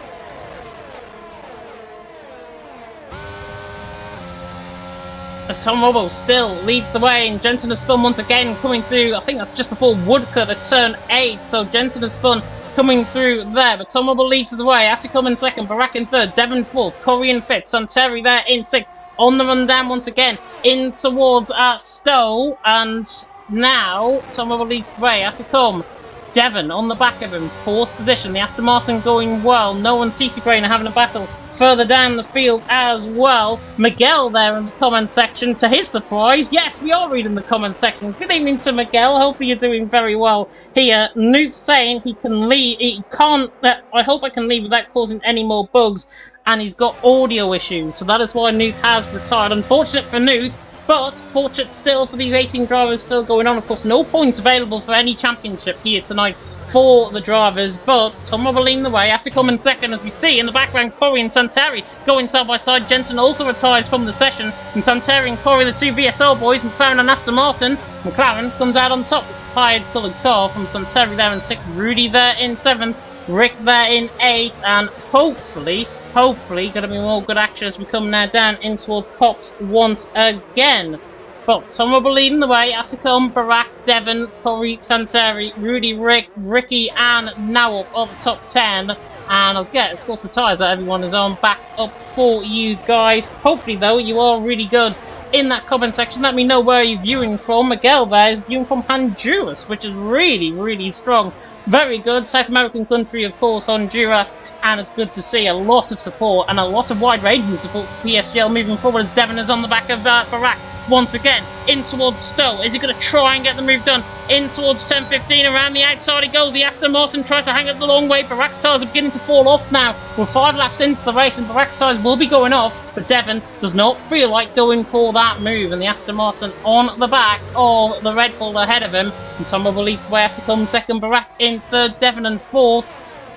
As Tom Rubble still leads the way, and Jensen has spun once again, coming through, I think that's just before Woodcut at turn 8, so Jensen has spun coming through there, but Tom Rubble leads the way, Assicum in second, Barak in third, Devon fourth, Corey in fifth, Santeri there in sixth, on the run down once again, in towards Stowe, and now Tom Rubble leads the way, Assicum. Devon on the back of him, 4th position. The Aston Martin going well. No one CC Brain are having a battle further down the field as well. Miguel there in the comment section. To his surprise, yes, we are reading the comment section. Good evening to Miguel. Hopefully you're doing very well here. Newt saying he can leave. He can't. I hope I can leave without causing any more bugs. And he's got audio issues, so that is why Newt has retired. Unfortunate for Newt. But fortunate still for these 18 drivers still going on. Of course, no points available for any championship here tonight for the drivers. But Tom Rubble leading the way. Assicum in second, as we see in the background, Corey and Santeri going side by side. Jensen also retires from the session. And Santeri and Corey, the 2 VSL boys, McLaren and Aston Martin. McLaren comes out on top with a hired coloured car from Santeri there in 6th. Rudy there in 7th. Rick there in 8th. And hopefully going to be more good action as we come now down in towards Cops once again. But Tom Rubble leading the way, Assicum, Barak, Devon, Corey, Santeri, Rudy, Rick, Ricky and Nawop are the top 10. And I'll get, of course, the tyres that everyone is on back up for you guys. Hopefully, though, you are really good in that comment section. Let me know where you're viewing from. Miguel there is viewing from Honduras, which is really, really strong. Very good. South American country, of course, Honduras. And it's good to see a lot of support and a lot of wide-ranging support for PSGL moving forward as Devon is on the back of Barak. Once again, in towards Stowe. Is he going to try and get the move done? In towards 10-15, around the outside he goes. The Aston Martin tries to hang it the long way. Barak's tyres are beginning to fall off now. We're 5 laps into the race and Barak's tyres will be going off. But Devon does not feel like going for that move. And the Aston Martin on the back of the Red Bull ahead of him. And Tom Rubble leads the way. Assicum second, Barak in third, Devon in fourth.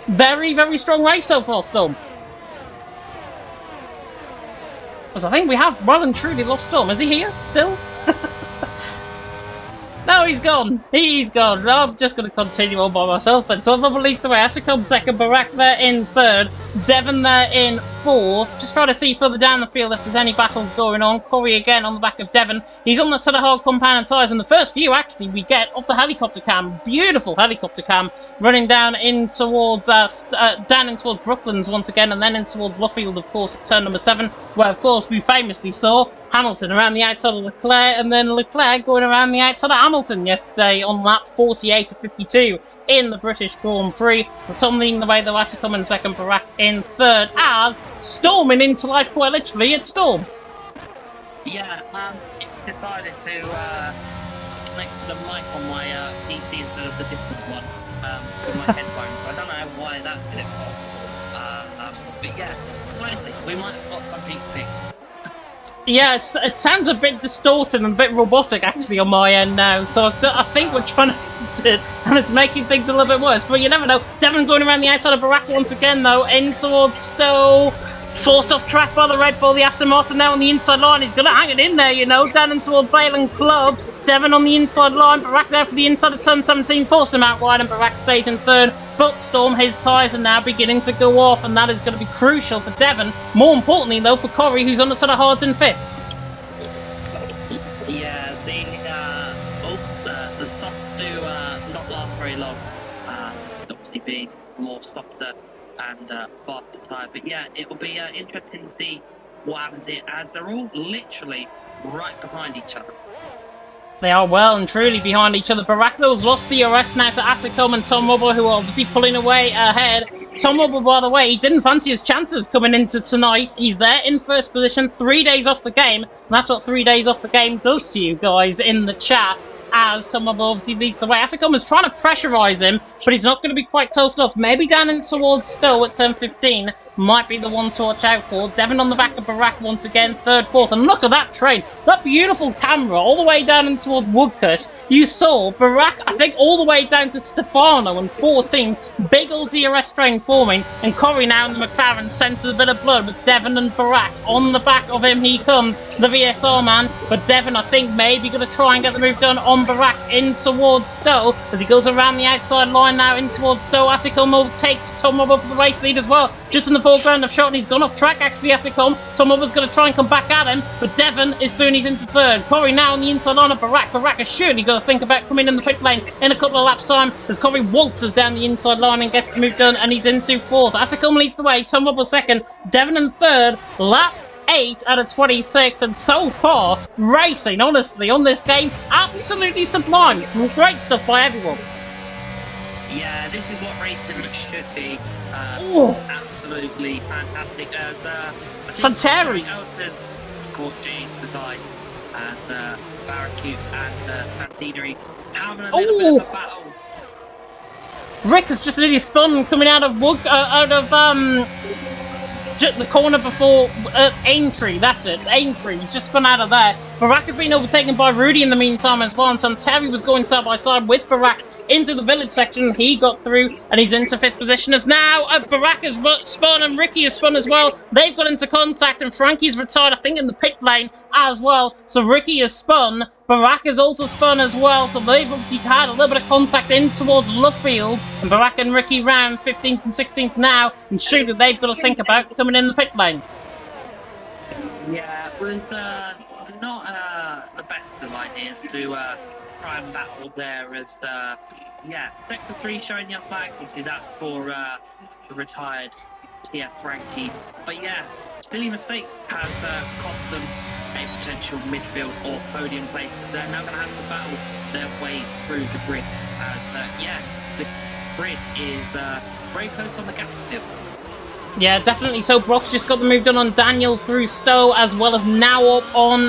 Very, very strong race so far, Storm. Because I think we have well and truly lost Storm. Is he here still? No, he's gone. He's gone. No, I'm just going to continue on by myself. But Tom Rubble leads the way. Assicum second, Barak there in third, Devon there in fourth. Just trying to see further down the field if there's any battles going on. Corey again on the back of Devon. He's on the to the hard compound and tyres. And the first view actually we get off the helicopter cam. Beautiful helicopter cam running down in towards Brooklands once again, and then in towards Blufffield, of course, at turn number 7, where of course we famously saw Hamilton around the outside of Leclerc, and then Leclerc going around the outside of Hamilton yesterday on lap 48 of 52 in the British Grand Prix. With Tom leading the way, though, Asicom in second, Barack in third, as storming into life quite literally at Storm. Yeah, decided to connect to the mic on my PC instead of the distant one with my headphones. So I don't know why that did it for. But yeah, slightly, we might have got something fixed. Yeah, it sounds a bit distorted and a bit robotic actually on my end now, so I think we're trying to fix it, and it's making things a little bit worse, but you never know. Devon going around the outside of Barack once again though, in towards Stowe, forced off track by the Red Bull, the Aston Martin now on the inside line, he's going to hang it in there, you know, down in towards Valen Club. Devon on the inside line, Barack there for the inside of turn 17, force him out wide, and Barack stays in third. But Storm, his tyres are now beginning to go off, and that is going to be crucial for Devon. More importantly, though, for Corey, who's on the side of Hards in fifth. Yeah, the soft do not last very long. Obviously being more softer and faster tyre. But yeah, it will be interesting to see what happens here, as they're all literally right behind each other. They are well and truly behind each other. Barack, though's lost DRS now to Asicom and Tom Rubber, who are obviously pulling away ahead. Tom Rubber, by the way, he didn't fancy his chances coming into tonight. He's there in first position, 3 days off the game. And that's what 3 days off the game does to you guys in the chat, as Tom Rubber obviously leads the way. Asicom is trying to pressurise him, but he's not going to be quite close enough. Maybe down in towards Stowe at turn 15 might be the one to watch out for. Devon on the back of Barack once again, third, fourth. And look at that train. That beautiful camera all the way down in towards Woodcut. You saw Barack, I think, all the way down to Stefano and 14. Big old DRS train forming. And Corey now in the McLaren senses a bit of blood with Devon and Barack. On the back of him he comes, the VSR man. But Devon, I think, maybe going to try and get the move done on Barack in towards Stowe. As he goes around the outside line now in towards Stowe. Asicom will take Tom Rubber for the race lead as well. Just in the foreground of shot, and he's gone off track actually, Asicom. Tom Rubber's going to try and come back at him, but Devon is doing his into third. Corey now on the inside line of Barack. Barack is surely going to think about coming in the pit lane in a couple of laps time, as Corey waltzes down the inside line and gets the move done, and he's into fourth. Asicom leads the way, Tom Rubber second, Devon in third, lap 8 out of 26, and so far, racing, honestly, on this game, absolutely sublime. Great stuff by everyone. Yeah, this is what racing should be. Absolutely fantastic. Santeri. Elster's caught James Desai and Barracute and Santideri having a little bit of a battle. Rick has just nearly spun coming out of the corner before Aintree, that's it, Aintree, he's just spun out of there. Barack has been overtaken by Rudy in the meantime as well, and Santeri was going side by side with Barack into the village section. He got through, and he's into fifth position as now Barack has spun and Ricky has spun as well. They've got into contact, and Frankie's retired, I think, in the pit lane as well. So Ricky has spun, Barack has also spun as well, so they've obviously had a little bit of contact in towards Luffield, and Barack and Ricky round 15th and 16th now, and surely they've got to think about coming in the pit lane. Yeah, it was not the best of ideas to try and battle there, as Sector 3 showing your flag, obviously that's for the retired TF Frankie, but yeah, silly mistake has cost them a potential midfield or podium place. They're now going to have to battle their way through the grid. The grid is very close on the gap still. Yeah, definitely. So Brock's just got the move done on Daniel through Stowe, as well as Nawop on,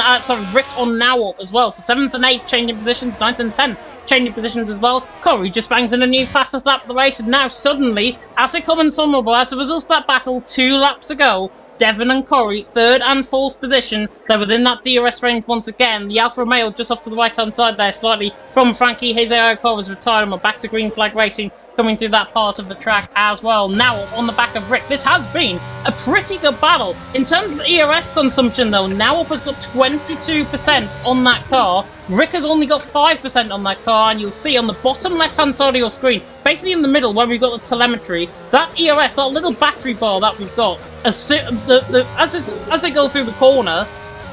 Rick on Nawop as well. So 7th and 8th changing positions, 9th and 10th changing positions as well. Corey just bangs in a new fastest lap of the race, and now suddenly, as it comes on mobile, as a result of that battle 2 laps ago, Devon and Corey, 3rd and 4th position. They're within that DRS range once again. The Alfa Romeo just off to the right-hand side there, slightly from Frankie. His AO car was retired, and we're back to green flag racing, coming through that part of the track as well. Now on the back of Rick. This has been a pretty good battle. In terms of the ERS consumption though, Nawop has got 22% on that car. Rick has only got 5% on that car, and you'll see on the bottom left-hand side of your screen, basically in the middle where we've got the telemetry, that ERS, that little battery bar that we've got, as they go through the corner,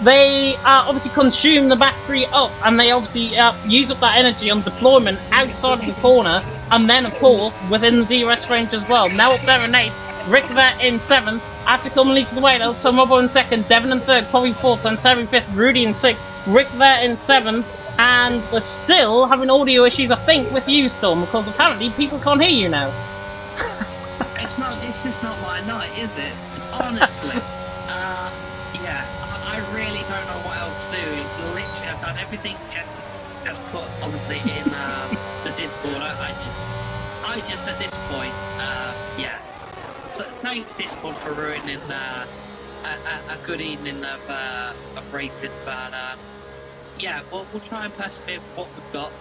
they obviously consume the battery up, and they obviously use up that energy on deployment outside of the corner, and then of course within the DRS range as well. Now up there in 8th, Rick there in 7th, Asicum leads the way though. Tomobo in second, Devon in third, Corey fourth, Santeri fifth, Rudy in sixth, Rick there in seventh, and we're still having audio issues, I think, with you, Storm, because apparently people can't hear you now. It's just not my night, is it? Honestly. Yeah, I really don't know what else to do. Literally, I've done everything Jess has put, obviously, in the Discord. I just at this point, yeah. But thanks, Discord, for ruining a good evening of racing. But yeah, we'll try and persevere with what we've got.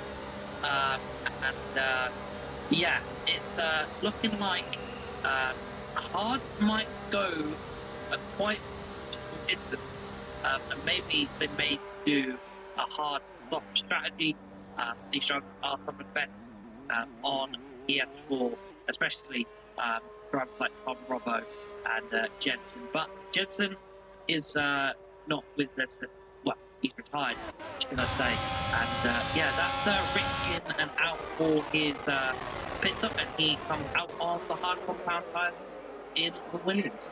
Yeah, it's looking like hard might go quite distance, and maybe they may do a hard soft strategy. These drugs are some of the best on PS4, especially drivers like Tom Robbo and Jensen. But Jensen is not with us. Well, he's retired, should I say? And yeah, that's Rick in and out for his pit stop, and he comes out on the hard compound tire in the Williams.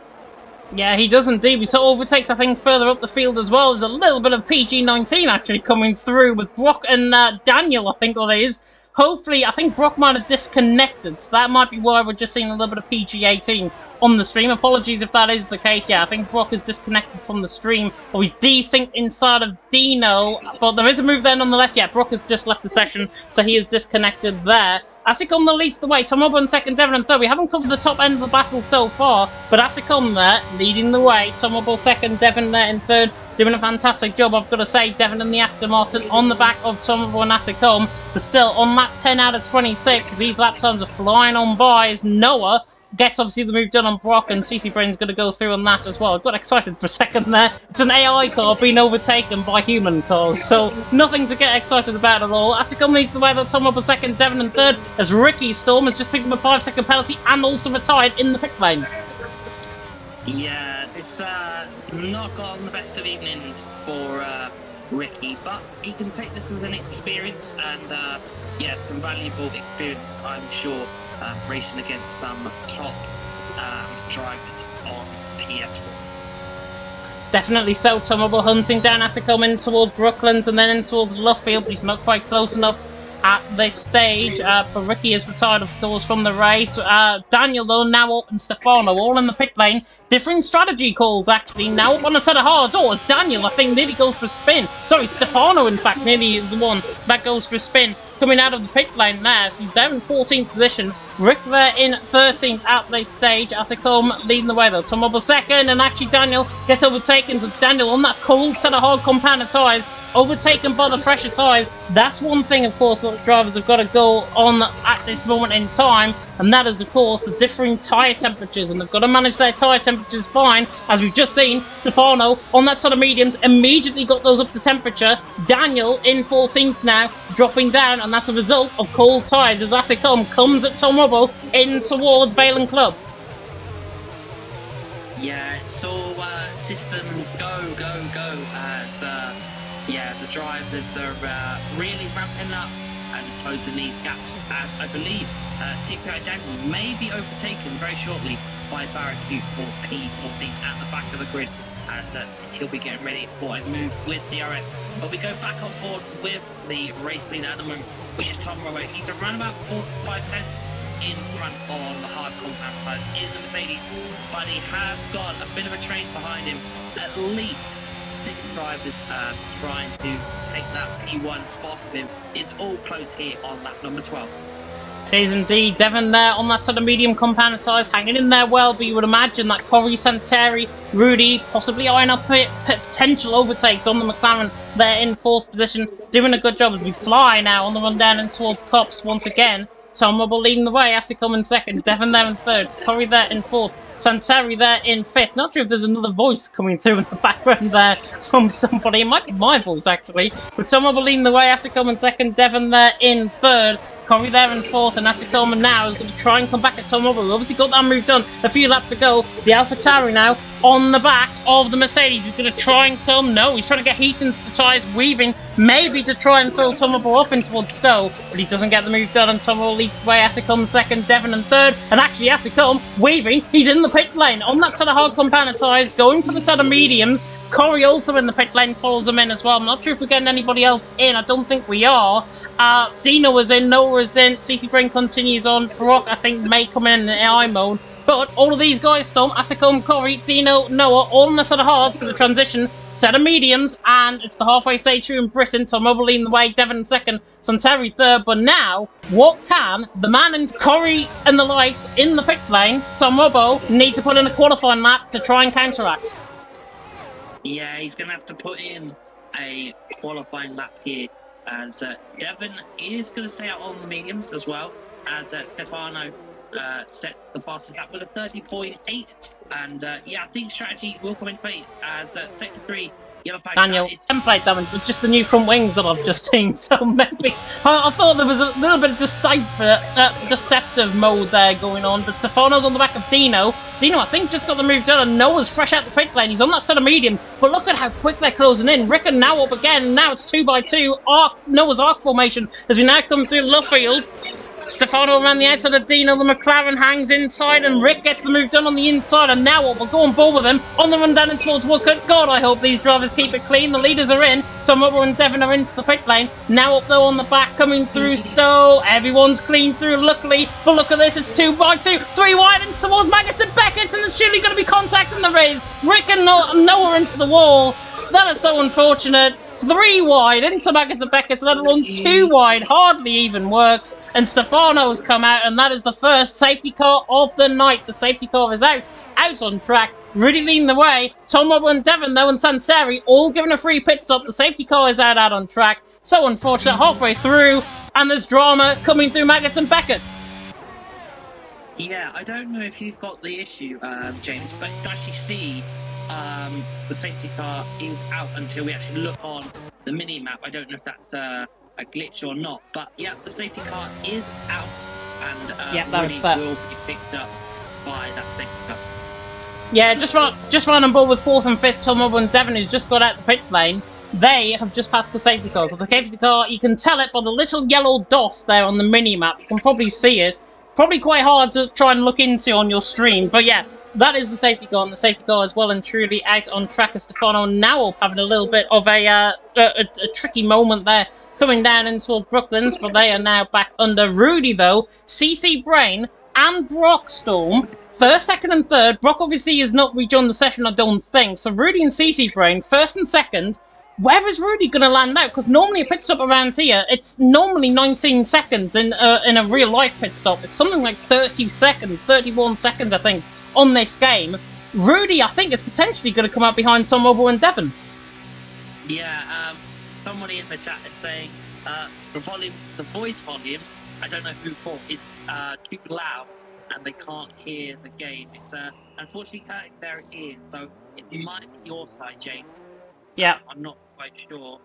Yeah, he does indeed. We saw overtakes, I think, further up the field as well. There's a little bit of PG-19 actually coming through with Brock and Daniel, I think what it is. Hopefully, I think Brock might have disconnected, so that might be why we're just seeing a little bit of PG-18 on the stream. Apologies if that is the case. Yeah, I think Brock is disconnected from the stream, or he's desynced inside of Dino, but there is a move there nonetheless. Yeah, Brock has just left the session, so he is disconnected there. Asicum leads the way. Tomobo in second, Devon in third. We haven't covered the top end of the battle so far, but Asicum there leading the way. Tomobo second, Devon there in third. Doing a fantastic job, I've got to say. Devon and the Aston Martin on the back of Tomobo and Asicum, but still on lap 10 out of 26. These lap times are flying on by as Noah gets obviously the move done on Brock, and CC Brain's going to go through on that as well. I got excited for a second there. It's an AI car being overtaken by human cars, so nothing to get excited about at all. Asicum leads the way though, Tomobo second, Devon in third, as Ricky Storm has just picked up a 5-second penalty and also retired in the pit lane. Yeah, it's not got the best of evenings for Ricky, but he can take this as an experience, and yeah, some valuable experience, I'm sure, racing against some top drivers on PS4. Definitely so. Tomobo hunting down Asicum in towards Brooklands and then in towards Luffield, but he's not quite close enough at this stage. But Ricky is retired, of course, from the race. Daniel, though, now up, and Stefano, all in the pit lane. Different strategy calls, actually. Now up on a set of hard doors. Daniel, I think, nearly goes for a spin. Sorry, Stefano, in fact, nearly is the one that goes for a spin. Coming out of the pit lane there, so he's there in 14th position. Rick there in 13th at this stage. Asicum leading the way though. Tomobo second, and actually Daniel gets overtaken. So it's Daniel on that cold set of hard compounded tyres, overtaken by the fresher tyres. That's one thing, of course, that drivers have got to go on at this moment in time, and that is, of course, the differing tyre temperatures, and they've got to manage their tyre temperatures fine. As we've just seen, Stefano on that sort of mediums immediately got those up to temperature. Daniel in 14th now, dropping down, and that's a result of cold tyres as Asicum comes at Tomobo in towards Valen Club. Yeah, it's all systems go, go, go, as yeah, the drivers are really ramping up and closing these gaps, as I believe CPI Daniel may be overtaken very shortly by Barracuda for P14 at the back of the grid, as he'll be getting ready for a move with the RF. But we go back on board with the race leader at the moment, which is Tom Robbo. He's around about 4 to 5 tenths in front of the hard compound tyres in the Mercedes, but he has got a bit of a train behind him. At least 6 drivers trying to take that P1 off of him. It's all close here on lap number 12. It is indeed. Devon there on that sort of medium compounded tyres, hanging in there well, but you would imagine that Corey, Santeri, Rudy, possibly eyeing up potential overtakes on the McLaren there in 4th position, doing a good job as we fly now on the run down and towards Cops once again. Tomobo leading the way, Asicum in 2nd, Devon there in 3rd, Corey there in 4th, Santeri there in 5th. Not sure if there's another voice coming through in the background there from somebody. It might be my voice, actually. But Tomobo leading the way, Asicum in 2nd, Devon there in 3rd, Corey there in 4th, and Asakoma now is going to try and come back at Tom Rubble. We've obviously got that move done a few laps ago. The AlphaTauri now on the back of the Mercedes. He's going to try and come. No, he's trying to get heat into the tyres, weaving, maybe to try and throw Tom Rubble off in towards Stowe, but he doesn't get the move done, and Tom Rubble leads the way. Asakoma 2nd, Devon in 3rd, and actually Asakoma weaving. He's in the pit lane on that set of hard compounded tyres, going for the set of mediums. Corey also in the pit lane, follows him in as well. I'm not sure if we're getting anybody else in. I don't think we are. Dino is in, Noah is in, CC Brain continues on. Brock, I think, may come in AI mode. But all of these guys, Storm, Asakome, Corey, Dino, Noah, all in the set of hards for the transition, set of mediums, and it's the halfway stage through in Britain. Tom Rubble leading the way, Devon in 2nd, Santeri 3rd. But now, what can the man in Corey and the likes in the pit lane, Tom Rubble, need to put in a qualifying lap to try and counteract? Yeah, he's going to have to put in a qualifying lap here, as Devon is going to stay out on the mediums as well, as Stefano set the fastest lap with a 30.8. And yeah, I think strategy will come into play as Sector 3. Daniel, template damage, it's just the new front wings that I've just seen, so maybe I thought there was a little bit of deceptive mode there going on, but Stefano's on the back of Dino. Dino, I think, just got the move done, and Noah's fresh out the pit lane. He's on that set of medium, but look at how quick they're closing in. Rickon now up again, now it's 2x2, Noah's arc formation as we now come through Luffield. Stefano around the outside of Dino, the McLaren hangs inside, and Rick gets the move done on the inside, and now we'll go on board with him on the run down in towards Woodcote. God, I hope these drivers keep it clean. The leaders are in. Tom Rubble and Devon are into the pit lane. Now up though on the back, coming through Stowe. Everyone's clean through, luckily, but look at this, it's 2x2, 3 wide and towards Maggots and Beckett's, and there's surely going to be contact in the race. Rick and Noah into the wall. That is so unfortunate. 3 wide into Maggots and Beckett's, let alone 2 wide. Hardly even works. And Stefano's come out, and that is the first safety car of the night. The safety car is out on track. Rudy leading the way. Tom Rubble and Devon, though, and Santeri all given a free pit stop. The safety car is out on track. So unfortunate, halfway through, and there's drama coming through Maggots and Beckett's. Yeah, I don't know if you've got the issue, James, but you actually see the safety car is out until we actually look on the mini-map. I don't know if that's a glitch or not, but yeah, the safety car is out, and really will be picked up by that safety car. Yeah, just run on board with 4th and 5th. Tom Rubble and Devon, who's just got out the pit lane. They have just passed the safety car. So the safety car, you can tell it by the little yellow dot there on the mini-map. You can probably see it. Probably quite hard to try and look into on your stream, but yeah, that is the safety car, and the safety car is well and truly out on track. As Stefano now having a little bit of a tricky moment there, coming down into Brooklands, but they are now back under. Rudy, though, CC Brain and Brock Storm, 1st, 2nd and 3rd. Brock obviously has not rejoined the session, I don't think, so Rudy and CC Brain, 1st and 2nd. Where is Rudy going to land out? Because normally a pit stop around here, it's normally 19 seconds in a real-life pit stop. It's something like 30 seconds, 31 seconds, I think, on this game. Rudy, I think, is potentially going to come out behind Tom Rubble and Devon. Yeah, somebody in the chat is saying the voice volume, I don't know who for, is too loud and they can't hear the game. It's unfortunately cutting their ears, so it might be your side, James. Yeah. I'm not quite sure.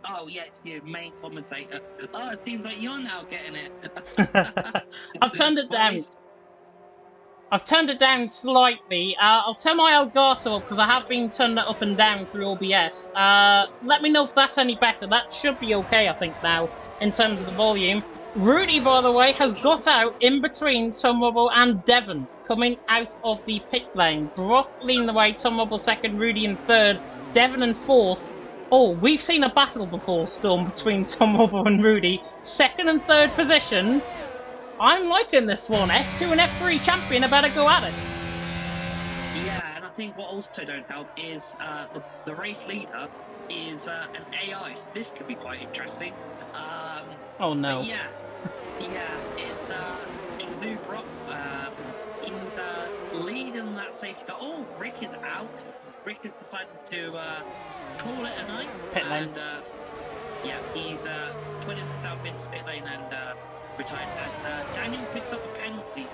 Oh, yeah, it's you, main commentator. Oh, it seems like you're now getting it. I've turned it down. I've turned it down slightly. I'll turn my Elgato up because I have been turning it up and down through OBS. Let me know if that's any better. That should be okay, I think, now, in terms of the volume. Rudy, by the way, has got out in between Tom Rubble and Devon, coming out of the pit lane. Brock leading the way, Tom Rubble 2nd, Rudy in 3rd, Devon in 4th. Oh, we've seen a battle before, Storm, between Tom Rubble and Rudy. 2nd and 3rd position. I'm liking this one. F2 and F3 champion about to go at it. Yeah, and I think what also don't help is the race leader is an AI, so this could be quite interesting. Oh no. Yeah, it's Blue Brock. He's leading that safety car. Oh, Rick is out. Rick has decided to call it a night. Pit lane. And yeah, he's put in the south into pit lane and retired as Daniel picks up a penalty.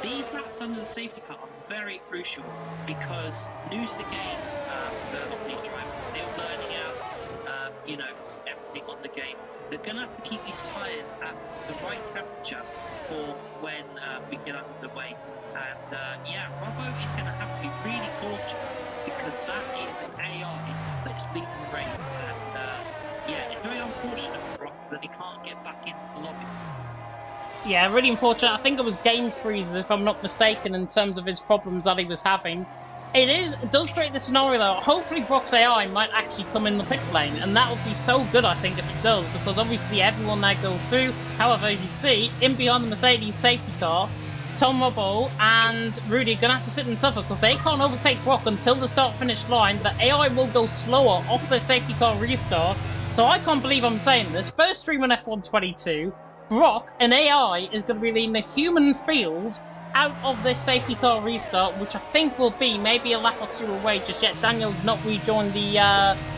These laps under the safety car are very crucial because new to the game, the drivers are still learning out, everything on the game. they're going to have to keep these tyres at the right temperature for when we get underway. And yeah, Robbo is going to have to be really cautious because that is an AI that's leading the race. And yeah, it's very unfortunate for Rob that he can't get back into the lobby. Yeah, really unfortunate. I think it was game freezes, if I'm not mistaken, in terms of his problems that he was having. It does create the scenario, though. Hopefully Brock's AI might actually come in the pit lane, and that would be so good, I think, if it does, because obviously everyone there goes through. However, you see, in behind the Mercedes safety car, Tom Robbo and Rudy are going to have to sit and suffer because they can't overtake Brock until the start-finish line. The AI will go slower off their safety car restart. So I can't believe I'm saying this. First stream on F1 22, Brock, an AI, is going to be leading the human field out of this safety car restart, which I think will be maybe a lap or two away just yet. Daniel's not rejoined the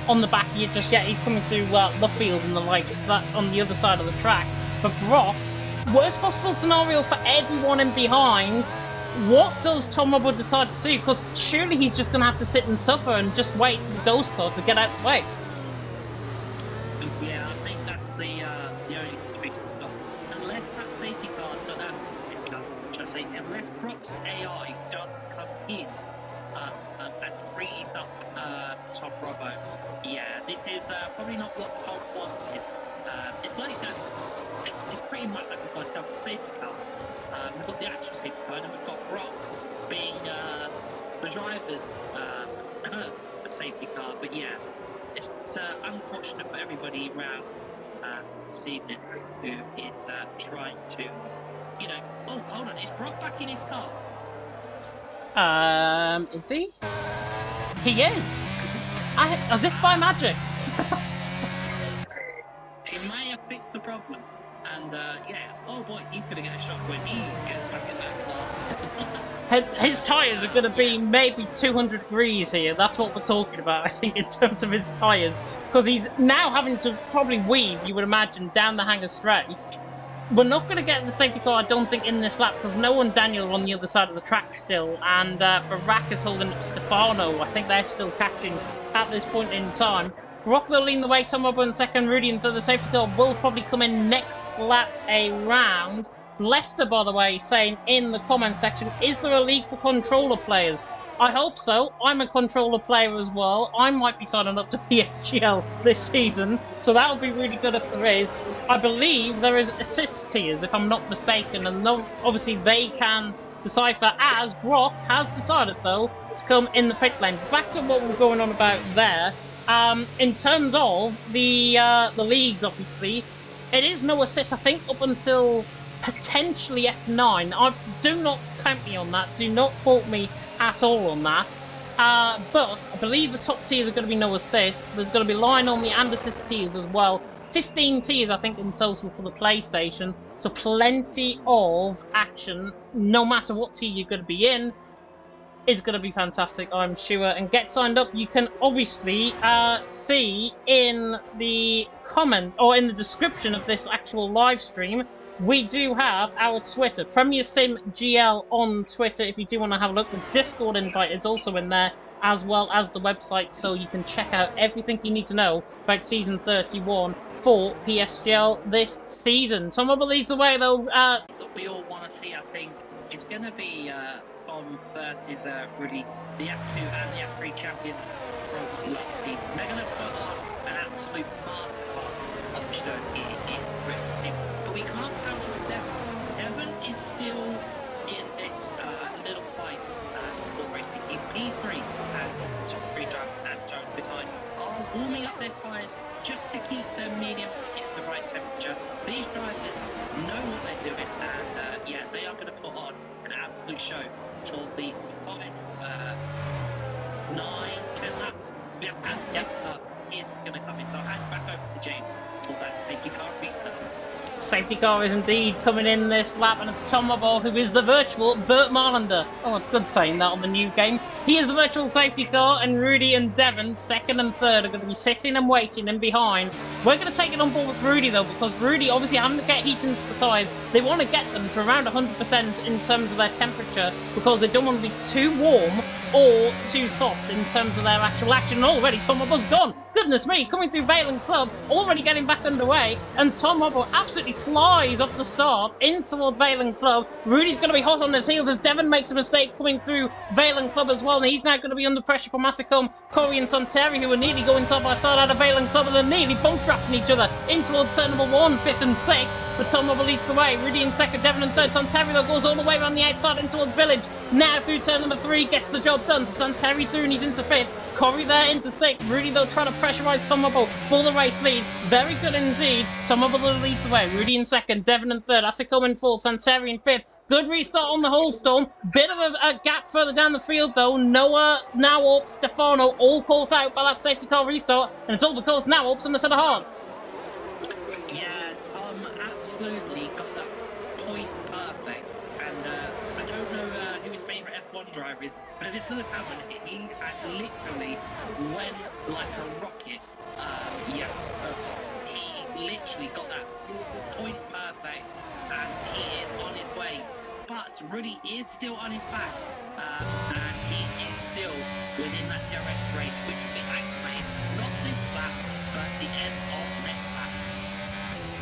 on the back here just yet. He's coming through the field and the like, just that on the other side of the track. But Brock, worst possible scenario for everyone in behind. What does Tom Robbo decide to do? Because surely he's just going to have to sit and suffer and just wait for the ghost car to get out of the way. Yeah, I think that's the only situation. Unless that safety car, unless Brock's AI doesn't come in and frees up Tom Robbo, yeah, this is probably not what Tom wanted. It's like it's pretty much like a double safety car. We've got the actual safety car, and we've got Brock being the driver's the safety car. But yeah, it's unfortunate for everybody around this evening who is trying to, you know. Oh, hold on, is Brock back in his car? Is he? He is. As if by magic. He may have fixed the problem. And yeah, oh boy, he's gonna get a shock when he gets back in that car. His tyres are going to be maybe 200 degrees here. That's what we're talking about, I think, in terms of his tyres. Because he's now having to probably weave, you would imagine, down the hangar straight. We're not going to get the safety car, I don't think, in this lap, because Noah and Daniel are on the other side of the track still. And Barak is holding up Stefano. I think they're still catching at this point in time. Brock will lead the way, Tom Robbo in second, Rudy in third. The safety car will probably come in next lap around. Lester, by the way, saying in the comment section, is there a league for controller players? I hope so. I'm a controller player as well. I might be signing up to PSGL this season, so that would be really good if there is. I believe there is assist tiers, if I'm not mistaken, and obviously they can decipher, as Brock has decided, though, to come in the pit lane. Back to what we're going on about there. In terms of the leagues, obviously, it is no assist, I think, up until potentially F9. Do not count me on that. Do not quote me at all on that. But I believe the top tiers are going to be no assist. There's going to be line only and assist tiers as well. 15 tiers, I think, in total for the PlayStation. So plenty of action, no matter what tier you're going to be in. Is going to be fantastic, I'm sure. And get signed up. You can obviously see in the comment or in the description of this actual live stream, we do have our Twitter, Premier Sim GL on Twitter. If you do want to have a look, the Discord invite is also in there, as well as the website, so you can check out everything you need to know about Season 31 for PSGL this season. Tom Robbo leads the way, though. That we all want to see, I think, it's going to be Tom versus Rudy, the F2 and the F3 champions from last season. They're going to put on an absolute masterclass of show in Britain Sim. But we can't count on Devon. Devon is still in this little fight for racing in P3, and top 3 drivers and Jones behind are warming up their tyres just to keep their mediums in the right temperature. These drivers know what they're doing, and yeah, they are going to put on an absolute show till the final 9-10 laps. Yeah, and safety car is going to come in. So I'll hand back over to James for that safety car restart. Safety car is indeed coming in this lap, and it's Tom Robbo, who is the virtual Bert Marlander. Oh, it's good saying that on the new game. He is the virtual safety car, and Rudy and Devon, second and third, are going to be sitting and waiting in behind. We're going to take it on board with Rudy, though, because Rudy, obviously, having to get heat into the tyres, they want to get them to around 100% in terms of their temperature, because they don't want to be too warm or too soft in terms of their actual action. And already Tom Robo's gone. Goodness me, coming through Valen Club, already getting back underway, and Tom Robo absolutely flies off the start in toward Valen Club. Rudy's going to be hot on his heels as Devon makes a mistake coming through Valen Club as well, and he's now going to be under pressure from Masacom, Corey and Santeri, who are nearly going side by side out of Valen Club, and they're nearly both drafting each other in towards turn number 1, 5th and 6th. But Tom Robo leads the way. Rudy in second, Devon in third. Santeri though goes all the way around the outside in towards Village. Now through turn number 3, gets the job done. So Santeri through and he's into 5th. Corey there into 6th. Rudy though trying to pressurise Tom Robo for the race lead. Very good indeed. Tom Robo leads the way. Rudy in second, Devon in third. Asicom in fourth, Santeri in 5th. Good restart on the whole storm. Bit of a gap further down the field though. Noah, now up, Stefano all caught out by that safety car restart. And it's all because now up's on the set of hearts. Yeah, absolutely got that point perfect. And I don't know who his favourite F1 driver is, but if it's Lewis Hamilton, he literally went like a rocket. He literally got that point perfect, and he is on his way. But Rudy is still on his back, and he is still within that direct race, which will be activated not this lap, but the end of next lap.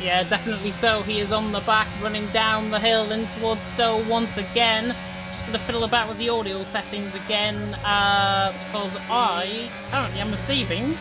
Yeah, definitely so. He is on the back, running down the hill in towards Stowe once again. Just going to fiddle about with the audio settings again, because I currently am receiving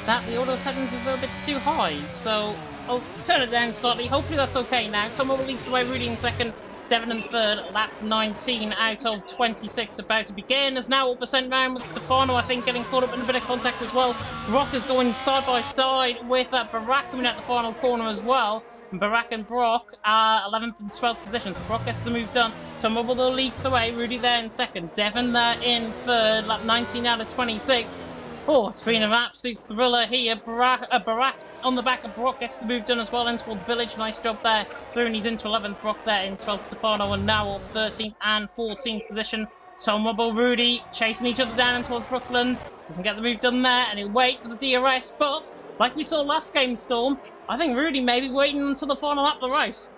that the audio settings is a little bit too high. So I'll turn it down slightly. Hopefully that's okay now. Tom Robo leads the way, Rudy in second, Devon in third, lap 19 out of 26 about to begin. As now up a sent round with Stefano, I think, getting caught up in a bit of contact as well. Brock is going side by side with Barak coming out the final corner as well. And Barak and Brock are 11th and 12th position, so Brock gets the move done. Tom Robo though leads the way, Rudy there in second, Devon there in third, lap 19 out of 26. Oh, it's been an absolute thriller here. Barak on the back of Brock gets the move done as well into Village. Nice job there. Through and he's into 11th. Brock there in 12th. Stefano and now up 13th and 14th position. Tom Robo, Rudy chasing each other down towards Brooklands. Doesn't get the move done there, and he'll wait for the DRS. But like we saw last game, Storm, I think Rudy may be waiting until the final lap of the race.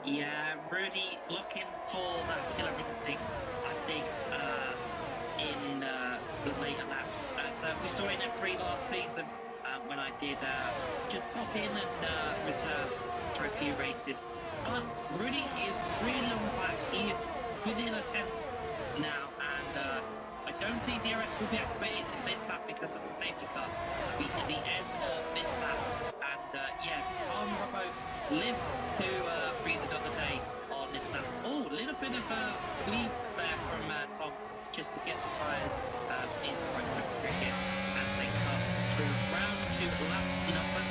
Yeah, Rudy looking for that killer instinct, I think, in the later lap. We saw it in F3 last season when I did just pop in and reserve for a few races. But Rudy is really on the back. He is within a 10th now, and I don't think DRS will be activated in this lap because of the safety car. At the end of this lap, and yeah, Tom Robo lived to breathe another day on this lap. Oh, a little bit of a lead there from Tom just to get the tyres in front of the cricket as they come through round to lap number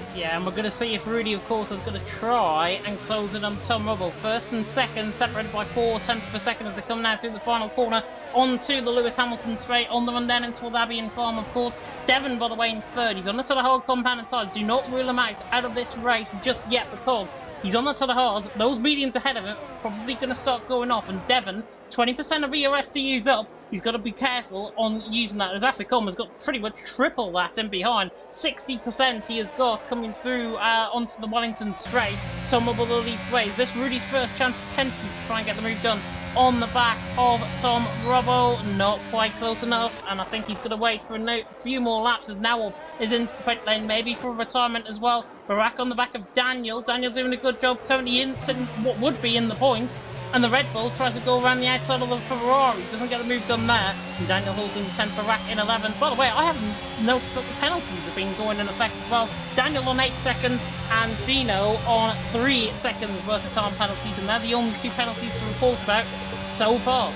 20. Yeah, and we're going to see if Rudy, of course, is going to try and close it on Tom Robo. First and second, separated by 4/10 per second as they come now through the final corner onto the Lewis Hamilton straight, on the run down into Albion Farm, of course. Devon, by the way, in third. He's on the side of hard compound and tyres. Do not rule him out of this race just yet, because he's on that side of hard. Those mediums ahead of him are probably going to start going off, and Devon, 20% of ERS to use up. He's got to be careful on using that, as Asicom has got pretty much triple that in behind. 60% he has got coming through onto the Wellington straight. Tom Robo leads the way. Is this Rudy's first chance potentially to try and get the move done on the back of Tom Robo? Not quite close enough, and I think he's going to wait for a few more laps as now is into the pit lane, maybe for retirement as well. Barak on the back of Daniel. Daniel doing a good job, currently in what would be in the point. And the Red Bull tries to go around the outside of the Ferrari. Doesn't get the move done there. And Daniel holds in 10th, Barak in 11th. By the way, I haven't noticed that the penalties have been going in effect as well. Daniel on 8 seconds and Dino on 3 seconds worth of time penalties. And they're the only 2 penalties to report about so far.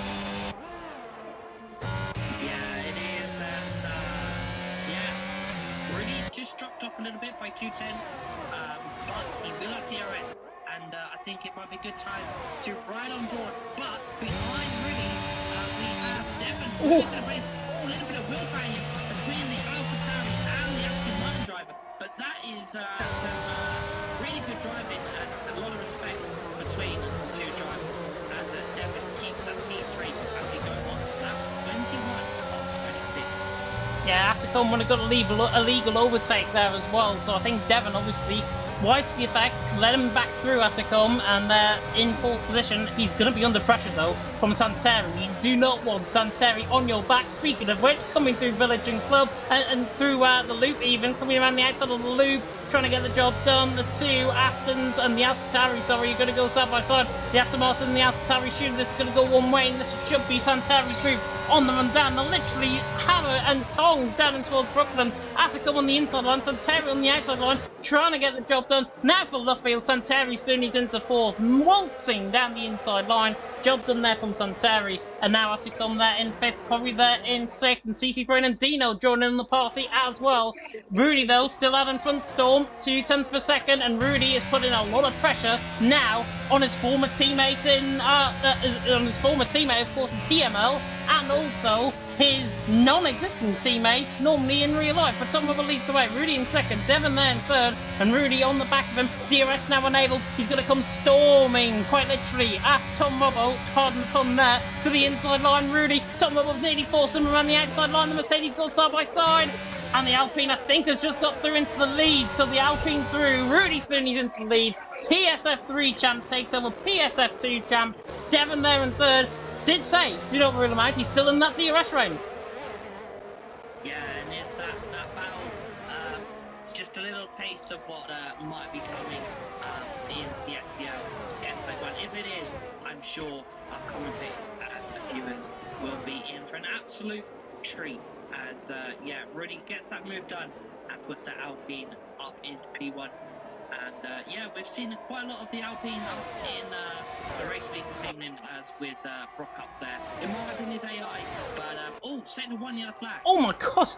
Yeah, it is. Yeah, Rudy just dropped off a little bit by 2/10, but he will have DRS. And I think it might be a good time to ride on board. But behind Rudy, we have Devon. A little bit of wheel training between the AlphaTauri and the Aston Martin driver. But that is some really good driving and a lot of respect between the two drivers as Devon keeps up P3 as we go on to lap 21 of 26. Yeah, Asicom would have got a legal overtake there as well. So I think Devon obviously Wise to the effect, let him back through Asicom, and they're in fourth position. He's going to be under pressure, though, from Santeri. You do not want Santeri on your back. Speaking of which, coming through Village and Club, and through the loop even, coming around the outside of the loop, trying to get the job done. The two Astons and the AlphaTauri, sorry, you're going to go side by side. The Aston Martin and the AlphaTauri shooter, this is going to go one way, and this should be Santeri's move on the run down. They're literally hammer and tongs down into Brooklyn. Asicom on the inside line, Santeri on the outside line, trying to get the job done. Now for Luffield, Santeri's doing his into fourth, waltzing down the inside line. Job done there from Santeri. And now Asicom there in fifth, Corey there in sixth, and CC Brain and Dino joining in the party as well. Rudy, though, still out in front, Storm, 2/10 of a second, and Rudy is putting a lot of pressure now on his former teammate of course, in TML, and also his non-existent teammate, normally in real life. But Tom Rubble leads the way. Rudy in second, Devon there in third, and Rudy on the back of him. DRS now enabled. He's going to come storming, quite literally, at Tom Rubble, pardon the pun there, to the inside line. Rudy, Tom Rubble nearly forced him around the outside line. The Mercedes go side by side. And the Alpine, I think, has just got through into the lead. So the Alpine through. Rudy's through and he's into the lead. PSF3 champ takes over PSF2 champ. Devon there in third. Did say, do not rule him out, he's still in that DRS range. Yeah, and it's that battle, just a little taste of what might be coming in the FPL. Yes, but if it is, I'm sure our commentators and the viewers will be in for an absolute treat as, Rudy gets that move done and puts the Alpine up into P1. And we've seen quite a lot of the Alpine up in the race league this evening, as with Brock up there. In my opinion, is AI, but second one yellow flag. Oh my god!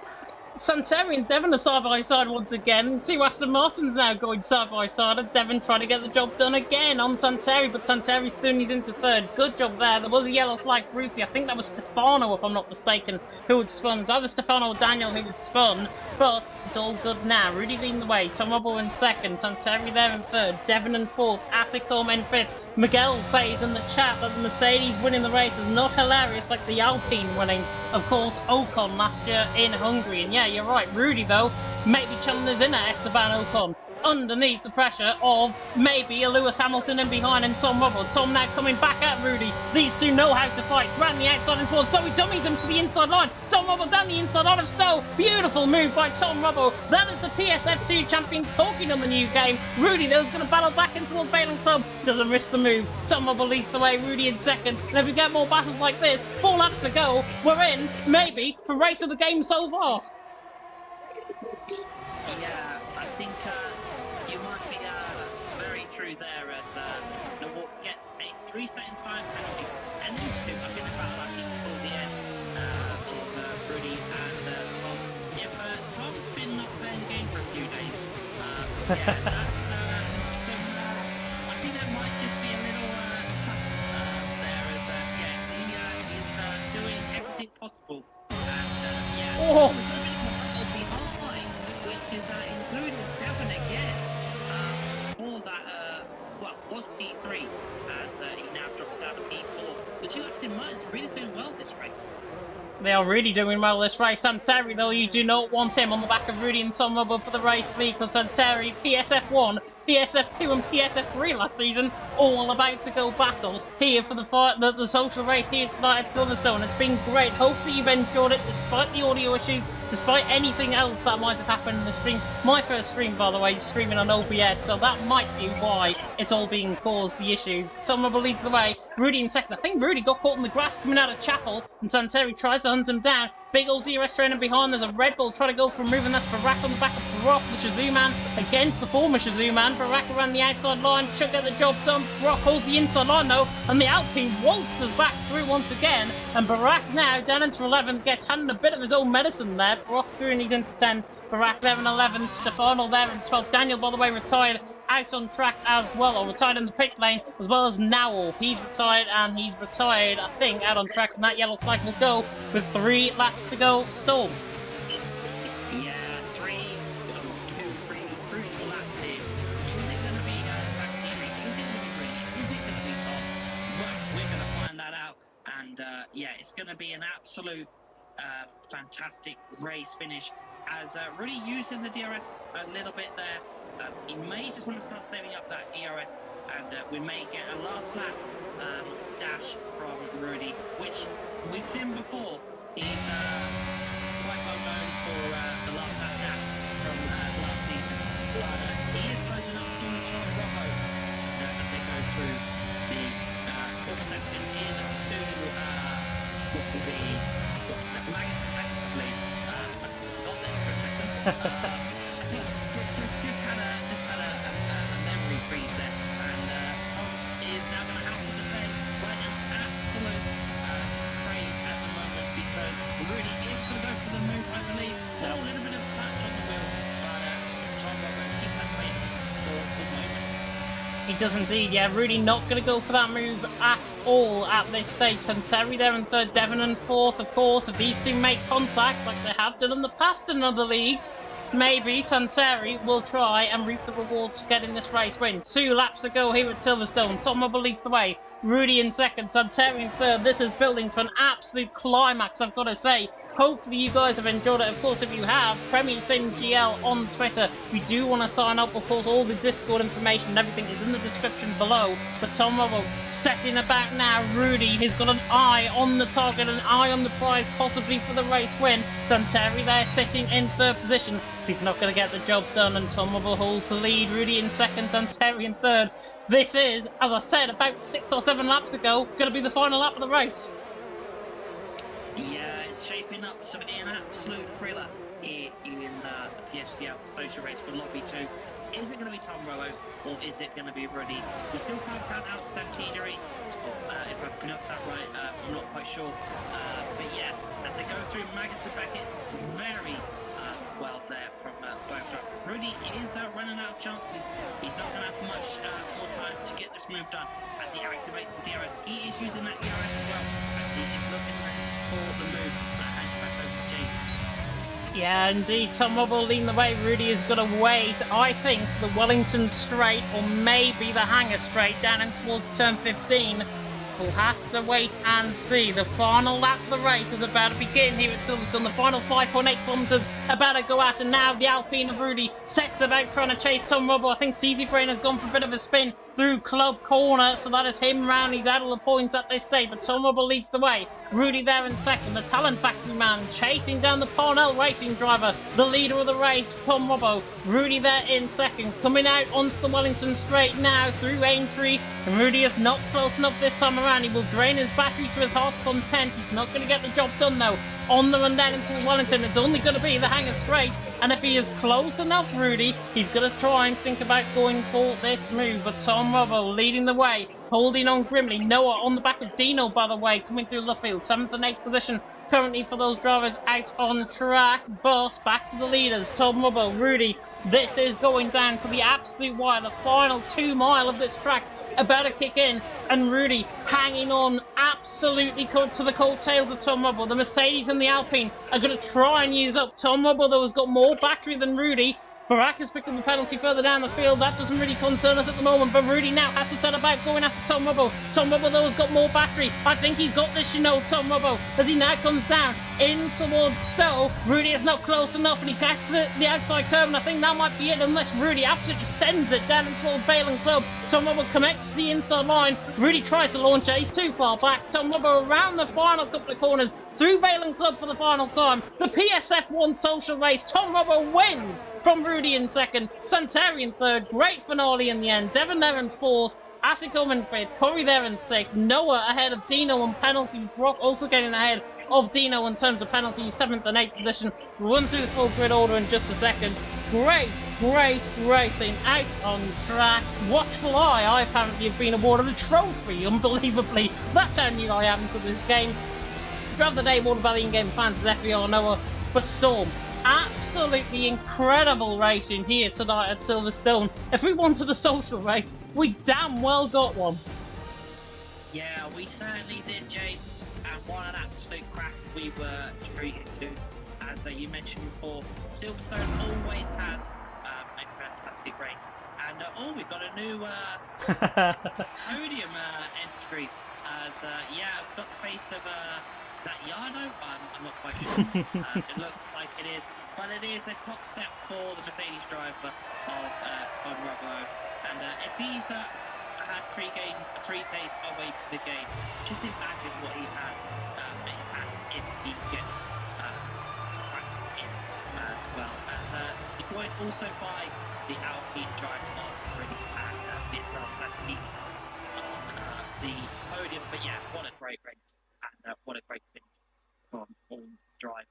Santeri and Devon are side by side once again. Two Aston Martins now going side by side, and Devon trying to get the job done again on Santeri, but Santeri's doing his into third. Good job there. There was a yellow flag briefly. I think that was Stefano, if I'm not mistaken, who had spun. It was either Stefano or Daniel who had spun, but it's all good now. Rudy leading the way. Tom Rubble in second. Santeri there in third. Devon in fourth. Asicom in fifth. Miguel says in the chat that the Mercedes winning the race is not hilarious like the Alpine winning, of course, Ocon last year in Hungary. And yeah, you're right, Rudy, though, maybe channeling his inner Esteban Ocon underneath the pressure of maybe a Lewis Hamilton in behind and Tom Rubble. Tom now coming back at Rudy. These two know how to fight. Round the outside and towards Dummy. Dummies him to the inside line. Tom Rubble down the inside line of Stowe. Beautiful move by Tom Rubble. That is the PSF2 champion talking on the new game. Rudy, though, is going to battle back into a Bailing Club. Doesn't risk the move. Tom Rubble leads the way. Rudy in second. And if we get more battles like this, 4 laps to go, we're in, maybe, for race of the game so far. Yeah, I think you might be very true there, and we'll get a 3 seconds time penalty, and then 2. I think the battle actually before the end of Rudy and Tom. If Tom's been not playing the game for a few days, I think that might just be a little sus there, as he's doing everything possible, and which is including Devon again for that, was P3, as he now drops down to P4. The two Aston Martins really doing well this race. They are really doing well this race. Santeri, though, you do not want him on the back of Rudy and Tom Rubble for the race league, because Santeri, PSF1, PSF2 and PSF3 last season, all about to go battle here for the social race here tonight at Silverstone. It's been great. Hopefully you've enjoyed it despite the audio issues, despite anything else that might have happened in the stream. My first stream, by the way, streaming on OBS, so that might be why it's all being caused, the issues. Tom Rubble leads the way. Rudy in second. I think Rudy got caught in the grass coming out of Chapel, and Santeri tries to hunt him down. Big old DRS trainer behind. There's a Red Bull trying to go for a move, and that's Barack on the back of Brock, the Shazoo man, against the former Shazoo man. Barack around the outside line, should get the job done. Brock holds the inside line though, and the Alpine waltzes back through once again. And Barack now down into 11, gets handed a bit of his own medicine there. Brock through and he's into 10. Barack there in 11. Stefano there in 12. Daniel, by the way, retired out on track as well, or retired in the pit lane, as well as Nowell. He's retired, and he's retired, I think, out on track, and that yellow flag will go with 3 laps to go. Storm. Yeah, 3, 2, 3 crucial laps here. Is it going to be Santeri? Is it going to be Rich? Is it going to be Tom? Well, we're going to find that out, and it's going to be an absolute fantastic race finish as Rudy using the DRS a little bit there. He may just want to start saving up that ERS, and we may get a last lap dash from Rudy, which we've seen before. He's quite well known for the last lap dash from last season. But he is close enough to Tom Bravo as they go through the corner section into what will be massively got this for a second. I think just had a memory freeze there, and Tom is now going to have to defend right an absolute praise at the moment, because Rudy is going to go for the move, I believe. A little bit of touch on the wheel, but Tom Bravo keeps that pace for a good moment. He does indeed, yeah. Rudy not going to go for that move at all at this stage. Santeri there in third, Devon in fourth, of course. If these two make contact, like they have done in the past in other leagues, maybe Santeri will try and reap the rewards for getting this race win. 2 laps to go here at Silverstone. Tom Rubble leads the way. Rudy in second, Santeri in third. This is building to an absolute climax, I've got to say. Hopefully you guys have enjoyed it. Of course, if you have, Premier Sim GL on Twitter. We do want to sign up. Of course, all the Discord information and everything is in the description below. But Tom Rubble setting about now. Rudy has got an eye on the target, an eye on the prize, possibly for the race win. Santeri there sitting in third position. He's not going to get the job done, and Tom Rubble holds the lead. Rudy in second, Santeri in third. This is, as I said about 6 or 7 laps ago, going to be the final lap of the race. Yeah, it's shaping up to be an absolute thriller here in the PSGL Social Race for Lobby 2. Is it going to be Tom Rowe, or is it going to be Rudy? We still can't count out Stantideri, if I pronounce that right, I'm not quite sure. But yeah, as they go through Maggotts and Beckett, very well there from both. Rudy is running out of chances. He's not going to have much more time to get this move done as he activates the DRS. He is using that DRS as well, as he is looking for the move. And back over to James. Yeah, indeed. Tom Rubble leading the way. Rudy is going to wait, I think, the Wellington straight, or maybe the Hangar straight, down in towards turn 15. We'll have to wait and see. The final lap of the race is about to begin here at Silverstone. The final 5.8 kilometres about to go out, and now the Alpine of Rudy sets about trying to chase Tom Rubble. I think CZ Brain has gone for a bit of a spin through Club Corner, so that is him round. He's out of the points at this stage, but Tom Rubble leads the way. Rudy there in second, the Talent Factory man chasing down the Parnell racing driver, the leader of the race, Tom Rubble. Rudy there in second, coming out onto the Wellington straight now through Aintree, and Rudy is not close enough this time around. He will drain his battery to his heart's content. He's not going to get the job done though. On the run down into Wellington, it's only going to be the Hangar straight, and if he is close enough, Rudy, he's going to try and think about going for this move. But Tom Rubble leading the way, holding on grimly. Noah on the back of Dino, by the way, coming through Luffield, 7th and 8th position currently for those drivers out on track. But back to the leaders, Tom Rubble, Rudy. This is going down to the absolute wire, the final 2 mile of this track about to kick in, and Rudy hanging on absolutely to the coattails of Tom Rubble. The Mercedes and the Alpine are going to try and use up Tom Rubble, though has got more battery than Rudy. Barak has picked up a penalty further down the field. That doesn't really concern us at the moment, but Rudy now has to set about going after Tom Rubble. Tom Rubble, though, has got more battery. I think he's got this, you know, Tom Rubble, as he now comes down in towards Stowe. Rudy is not close enough, and he catches the outside curve, and I think that might be it, unless Rudy absolutely sends it down towards Balen Club. Tom Rubble connects to the inside line. Rudy tries to launch it. He's too far back. Tom Rubble around the final couple of corners through Balen Club for the final time. The PSF1 social race. Tom Rubble wins from Rudy in second. Santeri in third. Great finale in the end. Devon there in fourth. Asicom in fifth. Corey there in sixth. Noah ahead of Dino on penalties. Brock also getting ahead of Dino in terms of penalties. 7th and 8th position. We'll run through the full grid order in just a second. Great racing out on track. Watchful Eye, I apparently have been awarded a trophy, unbelievably. That's how new I am to this game. Driver of the day awarded by the in-game fans is FBR Noah, but Storm. Absolutely incredible racing here tonight at Silverstone. If we wanted a social race, we damn well got one. Yeah, we certainly did, James. And what an absolute crack we were treated to. As you mentioned before, Silverstone always has a fantastic race. And we've got a new podium entry. As yeah, I've got the face of that Yano? I'm not quite sure. It looks like it is, but it is a clock step for the Mercedes driver of Conrado. And if he's had 3 days away from the game, just imagine what he had if he gets back in as well. And joined also by the Alpine driver of 3 and Vital Sati on the podium. But yeah, what a great race and what a great finish from all drivers.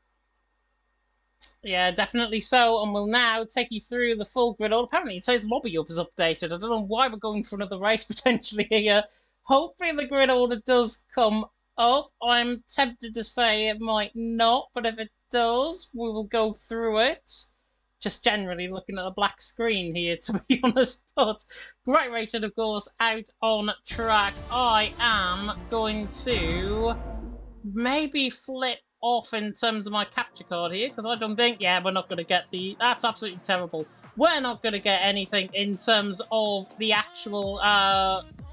Yeah, definitely so. And we'll now take you through the full grid. Apparently, it says lobby up is updated. I don't know why we're going for another race potentially here. Hopefully, the grid order does come up. I'm tempted to say it might not, but if it does, we will go through it. Just generally looking at a black screen here, to be honest. But great racing, of course, out on track. I am going to maybe flip off in terms of my capture card here, because I don't think, yeah, we're not going to get the, that's absolutely terrible. We're not going to get anything in terms of the actual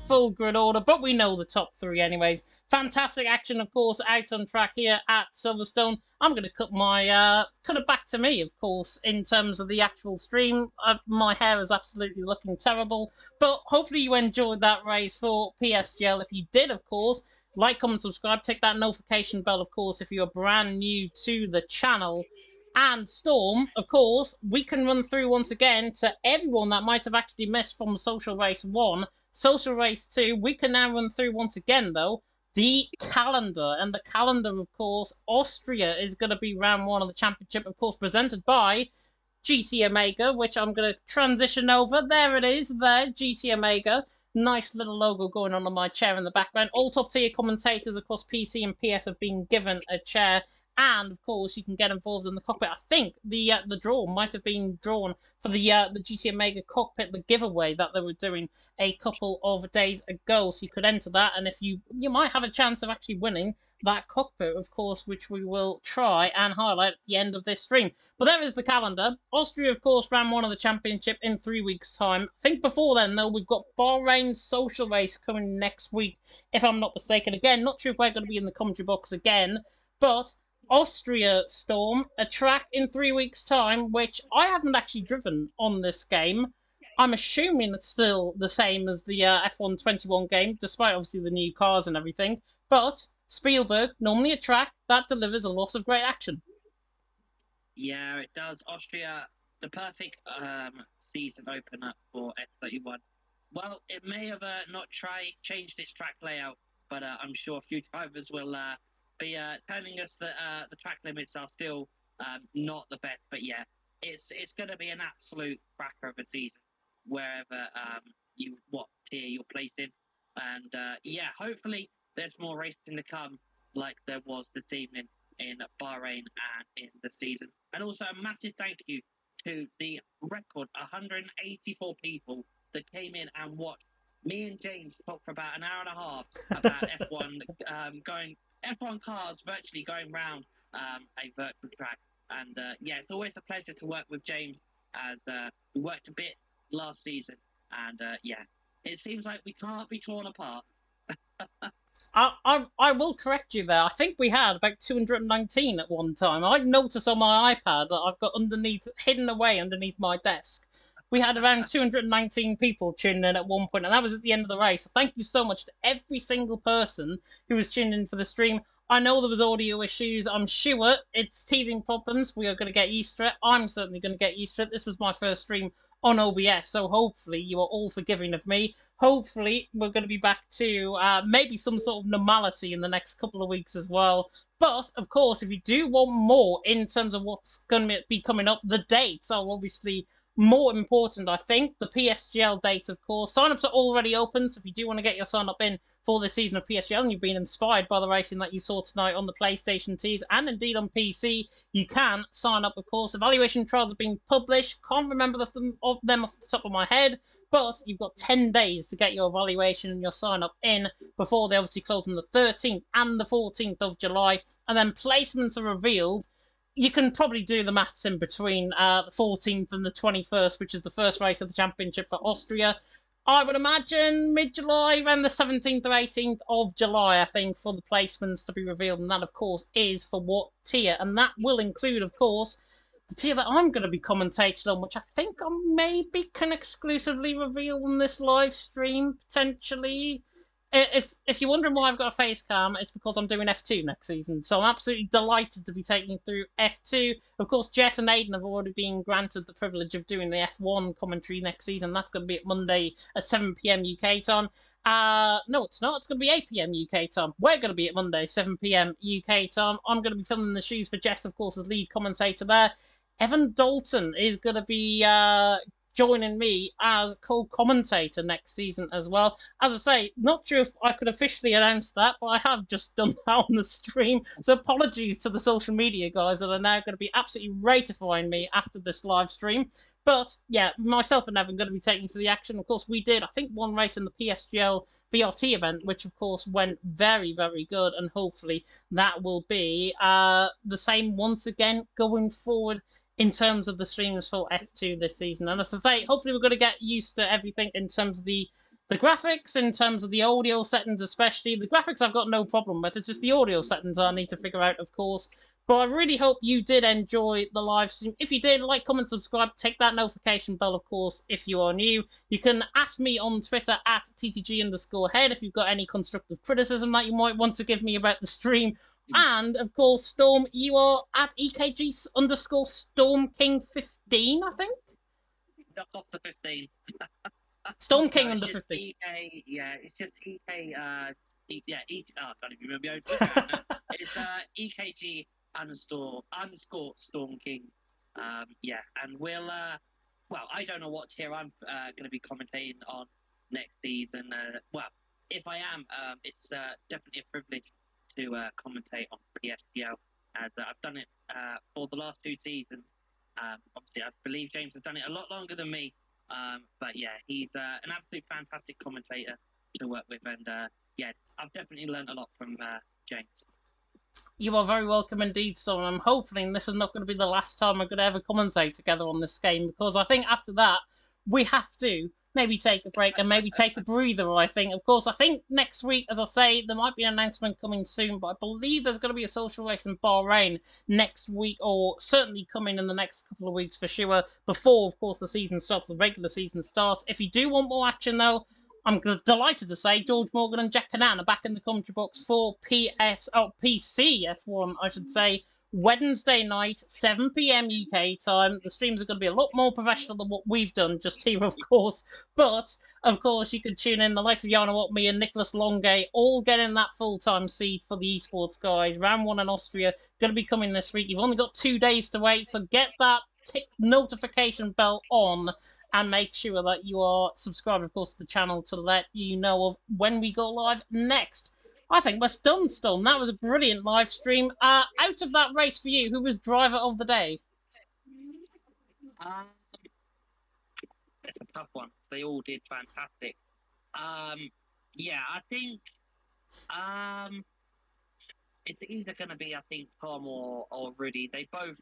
full grid order, but we know the top 3 anyways. Fantastic action, of course, out on track here at Silverstone. I'm going to cut my, cut it back to me, of course, in terms of the actual stream. My hair is absolutely looking terrible, but hopefully you enjoyed that race for PSGL. If you did, of course, like, comment, subscribe, tick that notification bell, of course, if you're brand new to the channel. And Storm, of course, we can run through once again to everyone that might have actually missed from Social Race 1. Social Race 2, we can now run through once again, though, the calendar. And the calendar, of course, Austria is going to be round 1 of the championship, of course, presented by GT Omega, which I'm going to transition over. There it is, there, GT Omega. Nice little logo going on my chair in the background. All top tier commentators across PC and PS have been given a chair. And, of course, you can get involved in the cockpit. I think the draw might have been drawn for the GT Omega cockpit, the giveaway that they were doing a couple of days ago. So you could enter that, and if you might have a chance of actually winning that cockpit, of course, which we will try and highlight at the end of this stream. But there is the calendar. Austria, of course, ran 1 of the championship in 3 weeks' time. I think before then, though, we've got Bahrain Social Race coming next week, if I'm not mistaken. Again, not sure if we're going to be in the commentary box again, but Austria Storm, a track in 3 weeks' time, which I haven't actually driven on this game. I'm assuming it's still the same as the F1 21 game, despite obviously the new cars and everything. But Spielberg, normally a track that delivers a lot of great action. Yeah, it does. Austria, the perfect season opener for F31. Well, it may have not changed its track layout, but I'm sure a few drivers will be telling us that the track limits are still not the best. But yeah, it's going to be an absolute cracker of a season, wherever what tier you're placed in. And yeah, hopefully there's more racing to come, like there was this evening in Bahrain and in the season. And also a massive thank you to the record 184 people that came in and watched me and James talk for about an hour and a half about F1 F1 cars virtually going round a virtual track. And yeah, it's always a pleasure to work with James, as we worked a bit last season. And yeah, it seems like we can't be torn apart. I will correct you there. I think we had about 219 at one time. I noticed on my iPad that I've got hidden away underneath my desk. We had around 219 people tuning in at one point, and that was at the end of the race. So thank you so much to every single person who was tuned in for the stream. I know there was audio issues. I'm sure it's teething problems. We are going to get used to it. I'm certainly going to get used to it. This was my first stream on OBS, so hopefully you are all forgiving of me. Hopefully we're going to be back to maybe some sort of normality in the next couple of weeks as well. But, of course, if you do want more in terms of what's going to be coming up, the dates are obviously more important, I think. The PSGL date, of course. Sign-ups are already open, so if you do want to get your sign-up in for this season of PSGL and you've been inspired by the racing that you saw tonight on the PlayStation tees and indeed on PC, you can sign up, of course. Evaluation trials have been published. Can't remember them off the top of my head, but you've got 10 days to get your evaluation and your sign-up in before they obviously close on the 13th and the 14th of July, and then placements are revealed. You can probably do the maths in between the 14th and the 21st, which is the first race of the championship for Austria. I would imagine mid-July, around the 17th or 18th of July, I think, for the placements to be revealed. And that, of course, is for what tier. And that will include, of course, the tier that I'm going to be commentating on, which I think I maybe can exclusively reveal on this live stream, potentially. If you're wondering why I've got a face cam, it's because I'm doing F2 next season. So I'm absolutely delighted to be taking you through F2. Of course, Jess and Aiden have already been granted the privilege of doing the F1 commentary next season. That's going to be at Monday at 7 p.m. UK time. No, it's not. It's going to be 8 p.m. UK time. We're going to be at Monday, 7 p.m. UK time. I'm going to be filling the shoes for Jess, of course, as lead commentator there. Evan Dalton is going to be joining me as co-commentator next season as well. As I say, not sure if I could officially announce that, but I have just done that on the stream. So apologies to the social media guys that are now going to be absolutely ratifying me after this live stream. But yeah, myself and Evan are going to be taking to the action. Of course, we did, I think, one race in the PSGL VRT event, which of course went very, very good. And hopefully that will be the same once again going forward in terms of the streams for F2 this season. And as I say, hopefully we're going to get used to everything in terms of the graphics, in terms of the audio settings especially. The graphics I've got no problem with. It's just the audio settings I need to figure out, of course. But I really hope you did enjoy the live stream. If you did, like, comment, subscribe, take that notification bell, of course, if you are new. You can ask me on Twitter at ttg_head if you've got any constructive criticism that you might want to give me about the stream. And, of course, Storm, you are at EKG_StormKing15, I think? Duck off the 15. Storm King No, under it's just 15. EK, yeah, it's just EK, I can't even remember my own It's EKG underscore Storm King. Yeah, and we'll, well, I don't know what tier I'm going to be commentating on next season. Well, if I am, it's definitely a privilege to commentate on PSGL, as I've done it for the last 2 seasons. Obviously, I believe James has done it a lot longer than me. But yeah, he's an absolute fantastic commentator to work with, and yeah, I've definitely learned a lot from James. You are very welcome indeed, Storm. I'm hoping this is not going to be the last time we're going to ever commentate together on this game, because I think after that, we have to maybe take a break and maybe take a breather, I think. Of course, I think next week, as I say, there might be an announcement coming soon, but I believe there's going to be a social race in Bahrain next week, or certainly coming in the next couple of weeks for sure, before, of course, the season starts, the regular season starts. If you do want more action, though, I'm delighted to say George Morgan and Jack Canan are back in the commentary box for PC F1, I should say, Wednesday night, 7 p.m. UK time. The streams are going to be a lot more professional than what we've done just here, of course. But, of course, you can tune in. The likes of Jana Watme and Nicholas Longay all getting that full-time seed for the esports guys. Round 1 in Austria going to be coming this week. You've only got 2 days to wait, so get that notification bell on and make sure that you are subscribed, of course, to the channel to let you know of when we go live next. I think we're done, Stone. That was a brilliant live stream. Out of that race for you, who was driver of the day? It's a tough one. They all did fantastic. Yeah, I think it's either going to be, I think, Tom or Rudy. They both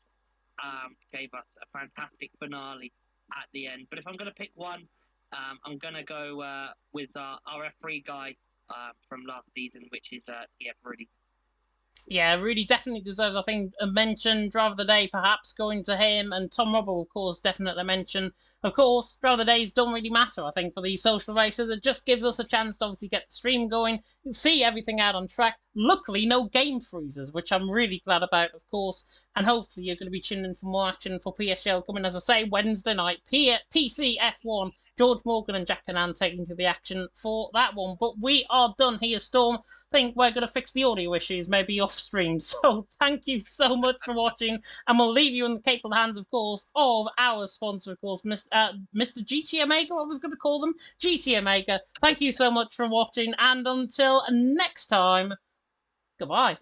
gave us a fantastic finale at the end. But if I'm going to pick one, I'm going to go with our referee guy from last season, which is Rudy. Yeah, Rudy definitely deserves, I think, a mention. Driver of the day, perhaps, going to him. And Tom Robbo, of course, definitely a mention. Of course, Driver of the days don't really matter, I think, for these social races. It just gives us a chance to obviously get the stream going, see everything out on track. Luckily, no game freezes, which I'm really glad about, of course. And hopefully you're going to be tuning in for more action for PSGL coming, as I say, Wednesday night. PC F1, George Morgan and Jack Canan taking to the action for that one. But we are done here, Storm. Think we're going to fix the audio issues maybe off stream. So thank you so much for watching, and we'll leave you in the capable hands, of course, of our sponsor, of course, Mr. GT Omega, I was going to call them, GT Omega. Thank you so much for watching, and until next time, goodbye.